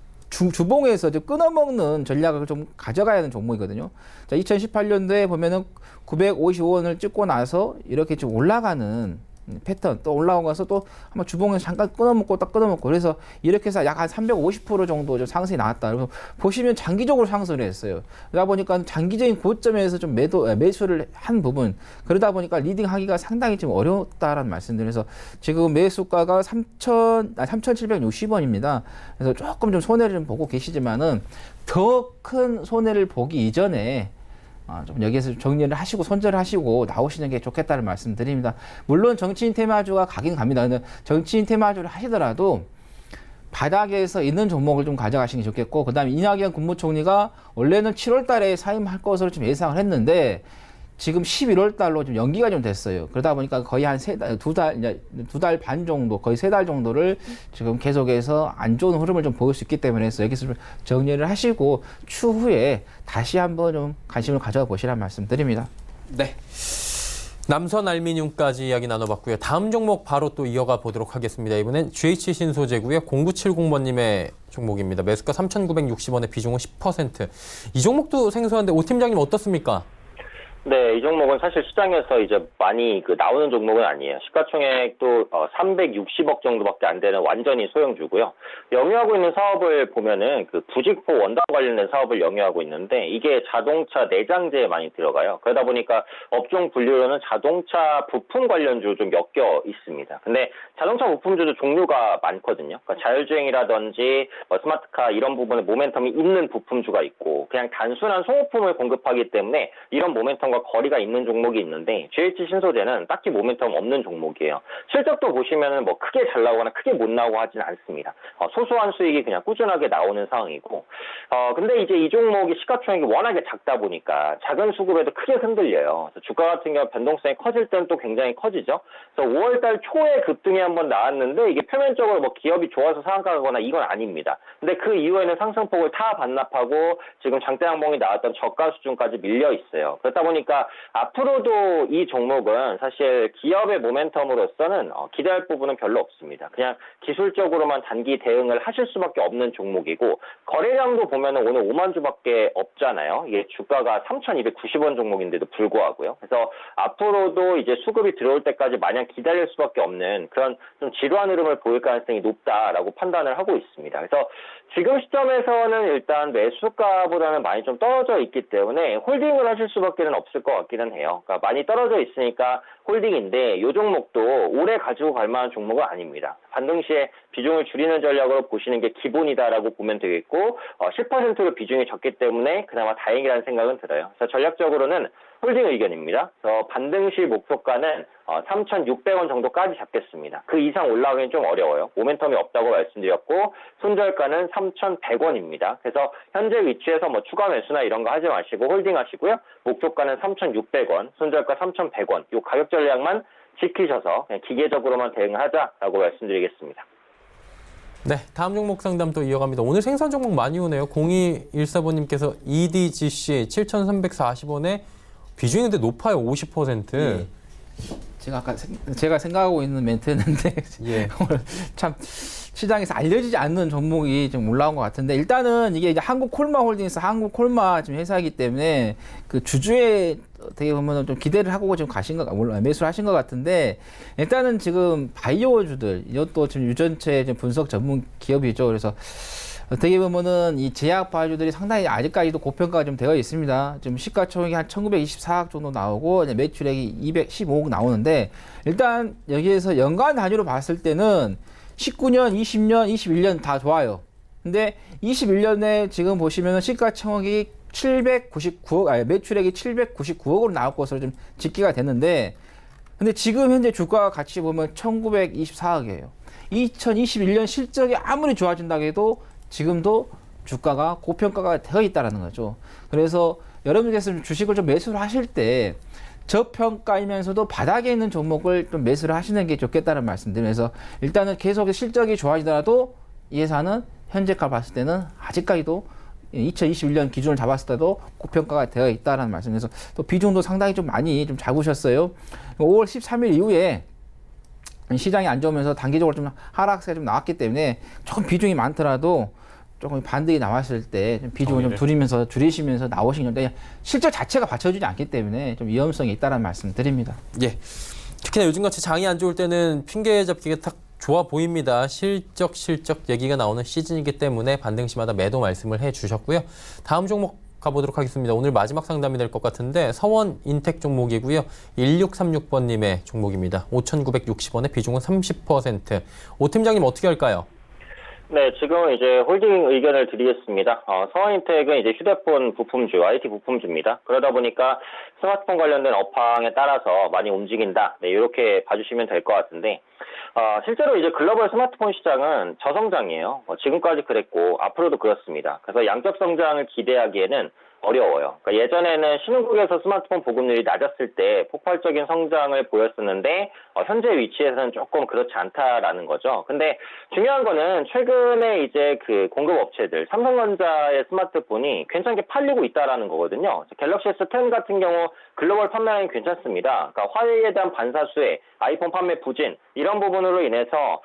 Speaker 4: 주봉에서 좀 끊어먹는 전략을 좀 가져가야 하는 종목이거든요. 자, 2018년도에 보면은 955원을 찍고 나서 이렇게 좀 올라가는 패턴, 또 올라오고 나서 또 한번 주봉에서 잠깐 끊어먹고 딱 끊어먹고, 그래서 이렇게 해서 약 한 350% 정도 좀 상승이 나왔다. 그래서 보시면 장기적으로 상승을 했어요. 그러다 보니까 장기적인 고점에서 좀 매수를 한 부분, 그러다 보니까 리딩하기가 상당히 좀 어렵다라는 말씀드려서 지금 매수가가 3,760원입니다. 그래서 조금 좀 손해를 좀 보고 계시지만은 더 큰 손해를 보기 이전에 좀 여기에서 정리를 하시고 손절을 하시고 나오시는 게 좋겠다는 말씀드립니다. 물론 정치인 테마주가 가긴 갑니다. 근데 정치인 테마주를 하시더라도 바닥에서 있는 종목을 좀 가져가시는 게 좋겠고, 그 다음에 이낙연 국무총리가 원래는 7월 달에 사임할 것으로 좀 예상을 했는데 지금 11월 달로 좀 연기가 좀 됐어요. 그러다 보니까 거의 한 두 달 반 정도, 거의 3달 정도를 지금 계속해서 안 좋은 흐름을 좀 보일 수 있기 때문에 해서 여기서 좀 정리를 하시고 추후에 다시 한번 좀 관심을 가져보시라는 말씀 드립니다.
Speaker 2: 네. 남선 알미늄까지 이야기 나눠봤고요. 다음 종목 바로 또 이어가 보도록 하겠습니다. 이번엔 GH 신소재고요. 0970번님의 종목입니다. 매수가 3,960원에 비중은 10%. 이 종목도 생소한데 오 팀장님 어떻습니까?
Speaker 5: 네, 이 종목은 사실 시장에서 이제 많이 나오는 종목은 아니에요. 시가총액도 360억 정도밖에 안 되는 완전히 소형주고요. 영위하고 있는 사업을 보면은 부직포 원단 관련된 사업을 영위하고 있는데 이게 자동차 내장재에 많이 들어가요. 그러다 보니까 업종 분류로는 자동차 부품 관련주 좀 엮여 있습니다. 근데 자동차 부품주도 종류가 많거든요. 그러니까 자율주행이라든지 스마트카 이런 부분에 모멘텀이 있는 부품주가 있고, 그냥 단순한 소모품을 공급하기 때문에 이런 모멘텀과 거리가 있는 종목이 있는데 GH 신소재는 딱히 모멘텀 없는 종목이에요. 실적도 보시면은 뭐 크게 잘 나오거나 크게 못 나오고 하진 않습니다. 소소한 수익이 그냥 꾸준하게 나오는 상황이고, 근데 이제 이 종목이 시가총액이 워낙에 작다 보니까 작은 수급에도 크게 흔들려요. 그래서 주가 같은 경우 변동성이 커질 때는 또 굉장히 커지죠. 그래서 5월달 초에 급등이 한번 나왔는데 이게 표면적으로 뭐 기업이 좋아서 상한가거나 이건 아닙니다. 근데 그 이후에는 상승폭을 다 반납하고 지금 장대 양봉이 나왔던 저가 수준까지 밀려 있어요. 그렇다 보니까 앞으로도 이 종목은 사실 기업의 모멘텀으로서는 기대할 부분은 별로 없습니다. 그냥 기술적으로만 단기 대응을 하실 수밖에 없는 종목이고, 거래량도 보면은 오늘 5만 주밖에 없잖아요. 이게 주가가 3,290원 종목인데도 불구하고요. 그래서 앞으로도 이제 수급이 들어올 때까지 마냥 기다릴 수밖에 없는 그런 좀 지루한 흐름을 보일 가능성이 높다라고 판단을 하고 있습니다. 그래서 지금 시점에서는 일단 매수가보다는 많이 좀 떨어져 있기 때문에 홀딩을 하실 수밖에는 없을 것 같기는 해요. 그러니까 많이 떨어져 있으니까 홀딩인데 이 종목도 오래 가지고 갈 만한 종목은 아닙니다. 반등 시에 비중을 줄이는 전략으로 보시는 게 기본이다라고 보면 되겠고, 10%로 비중이 적기 때문에 그나마 다행이라는 생각은 들어요. 그래서 전략적으로는 홀딩 의견입니다. 그래서 반등 시 목표가는 3,600원 정도까지 잡겠습니다. 그 이상 올라가기는 좀 어려워요. 모멘텀이 없다고 말씀드렸고, 손절가는 3,100원입니다. 그래서 현재 위치에서 뭐 추가 매수나 이런 거 하지 마시고 홀딩 하시고요. 목표가는 3,600원, 손절가 3,100원. 요 가격 전략만 지키셔서 그냥 기계적으로만 대응하자라고 말씀드리겠습니다.
Speaker 2: 네, 다음 종목 상담 또 이어갑니다. 오늘 생산 종목 많이 오네요. 0214번님께서 EDGC 7,340원에 비중이 근데 높아요. 50%.
Speaker 4: 예. 제가 생각하고 있는 멘트였는데
Speaker 2: 예.
Speaker 4: 오늘 참 시장에서 알려지지 않는 종목이 좀 올라온 것 같은데, 일단은 이게 이제 한국콜마홀딩스, 한국콜마 지금 회사이기 때문에 그 주주에 어떻게 보면 좀 기대를 하고 좀 매수를 하신 것 같은데, 일단은 지금 바이오주들, 이것도 지금 유전체 분석 전문 기업이죠. 그래서 어떻게 보면은 이 제약 바이오주들이 상당히 아직까지도 고평가가 좀 되어 있습니다. 지금 시가총액이 한 1924억 정도 나오고 매출액이 215억 나오는데, 일단 여기에서 연간 단위로 봤을 때는 19년, 20년, 21년 다 좋아요. 근데 21년에 지금 보시면은 시가총액이 매출액이 799억으로 나올 것으로 좀 집계가 됐는데, 근데 지금 현재 주가 가치 보면 1924억이에요. 2021년 실적이 아무리 좋아진다고 해도 지금도 주가가 고평가가 되어 있다는 거죠. 그래서 여러분께서 주식을 좀 매수를 하실 때 저평가이면서도 바닥에 있는 종목을 좀 매수를 하시는 게 좋겠다는 말씀드리면서, 일단은 계속 실적이 좋아지더라도 이 회사는 현재가 봤을 때는 아직까지도 2021년 기준을 잡았을 때도 고평가가 되어 있다는 말씀에서, 또 비중도 상당히 좀 많이 좀 잡으셨어요. 5월 13일 이후에 시장이 안 좋으면서 단기적으로 좀 하락세가 좀 나왔기 때문에 조금 비중이 많더라도 조금 반등이 나왔을 때 좀 비중을 좀 줄이시면서 나오시는데, 실적 자체가 받쳐주지 않기 때문에 좀 위험성이 있다는 말씀 드립니다.
Speaker 2: 예. 특히나 요즘같이 장이 안 좋을 때는 핑계 잡기가 딱 좋아 보입니다. 실적 얘기가 나오는 시즌이기 때문에 반등시마다 매도 말씀을 해주셨고요. 다음 종목 가보도록 하겠습니다. 오늘 마지막 상담이 될 것 같은데 서원 인텍 종목이고요. 1636번님의 종목입니다. 5,960원에 비중은 30%. 오 팀장님 어떻게 할까요?
Speaker 5: 네, 지금 이제 홀딩 의견을 드리겠습니다. 서원인텍은 이제 휴대폰 부품주, IT 부품주입니다. 그러다 보니까 스마트폰 관련된 업황에 따라서 많이 움직인다. 네, 이렇게 봐주시면 될 것 같은데, 실제로 이제 글로벌 스마트폰 시장은 저성장이에요. 지금까지 그랬고 앞으로도 그렇습니다. 그래서 양적 성장을 기대하기에는 어려워요. 그러니까 예전에는 신흥국에서 스마트폰 보급률이 낮았을 때 폭발적인 성장을 보였었는데 현재 위치에서는 조금 그렇지 않다라는 거죠. 근데 중요한 거는 최근에 이제 그 공급 업체들, 삼성전자의 스마트폰이 괜찮게 팔리고 있다라는 거거든요. 갤럭시 S10 같은 경우 글로벌 판매량이 괜찮습니다. 그러니까 화웨이에 대한 반사수혜, 아이폰 판매 부진 이런 부분으로 인해서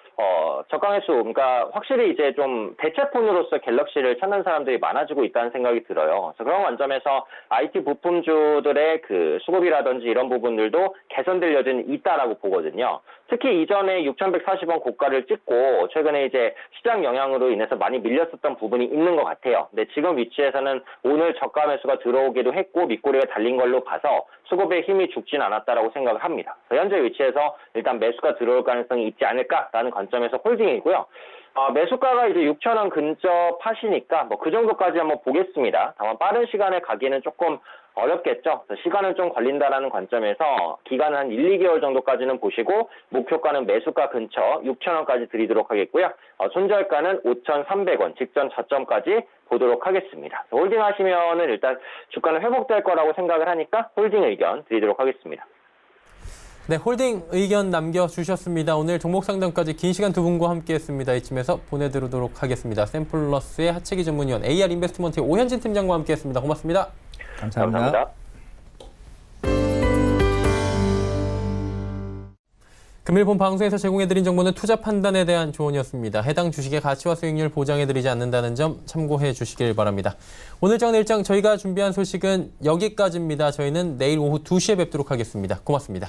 Speaker 5: 저가 수, 그러니까 확실히 이제 좀 대체폰으로서 갤럭시를 찾는 사람들이 많아지고 있다는 생각이 들어요. 그래서 그런 관점에서 IT 부품주들의 그 수급이라든지 이런 부분들도 개선될 여지는 있다라고 보거든요. 특히 이전에 6,140원 고가를 찍고 최근에 이제 시장 영향으로 인해서 많이 밀렸었던 부분이 있는 것 같아요. 근데 지금 위치에서는 오늘 저가 매수가 들어오기도 했고 밑꼬리가 달린 걸로 봐서 수급의 힘이 죽진 않았다라고 생각을 합니다. 현재 위치에서 일단 매수가 들어올 가능성이 있지 않을까라는 관점에서 홀딩이고요. 매수가가 이제 6,000원 근접하시니까 뭐 그 정도까지 한번 보겠습니다. 다만 빠른 시간에 가기는 조금 어렵겠죠. 시간은 좀 걸린다라는 관점에서 기간은 한 1, 2개월 정도까지는 보시고 목표가는 매수가 근처 6,000원까지 드리도록 하겠고요. 손절가는 5,300원 직전 저점까지 보도록 하겠습니다. 홀딩 하시면은 일단 주가는 회복될 거라고 생각을 하니까 홀딩 의견 드리도록 하겠습니다.
Speaker 2: 네, 홀딩 의견 남겨주셨습니다. 오늘 종목 상담까지 긴 시간 두 분과 함께했습니다. 이쯤에서 보내드리도록 하겠습니다. 샘플러스의 하채기 전문위원 AR 인베스트먼트의 오현진 팀장과 함께했습니다. 고맙습니다.
Speaker 4: 감사합니다.
Speaker 2: 금일 본 방송에서 제공해드린 정보는 투자 판단에 대한 조언이었습니다. 해당 주식의 가치와 수익률 보장해드리지 않는다는 점 참고해 주시길 바랍니다. 오늘 장 내일장 저희가 준비한 소식은 여기까지입니다. 저희는 내일 오후 2시에 뵙도록 하겠습니다. 고맙습니다.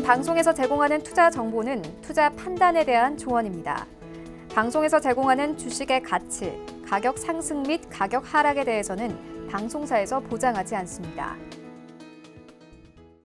Speaker 1: 방송에서 제공하는 투자 정보는 투자 판단에 대한 조언입니다. 방송에서 제공하는 주식의 가치, 가격 상승 및 가격 하락에 대해서는 방송사에서 보장하지 않습니다.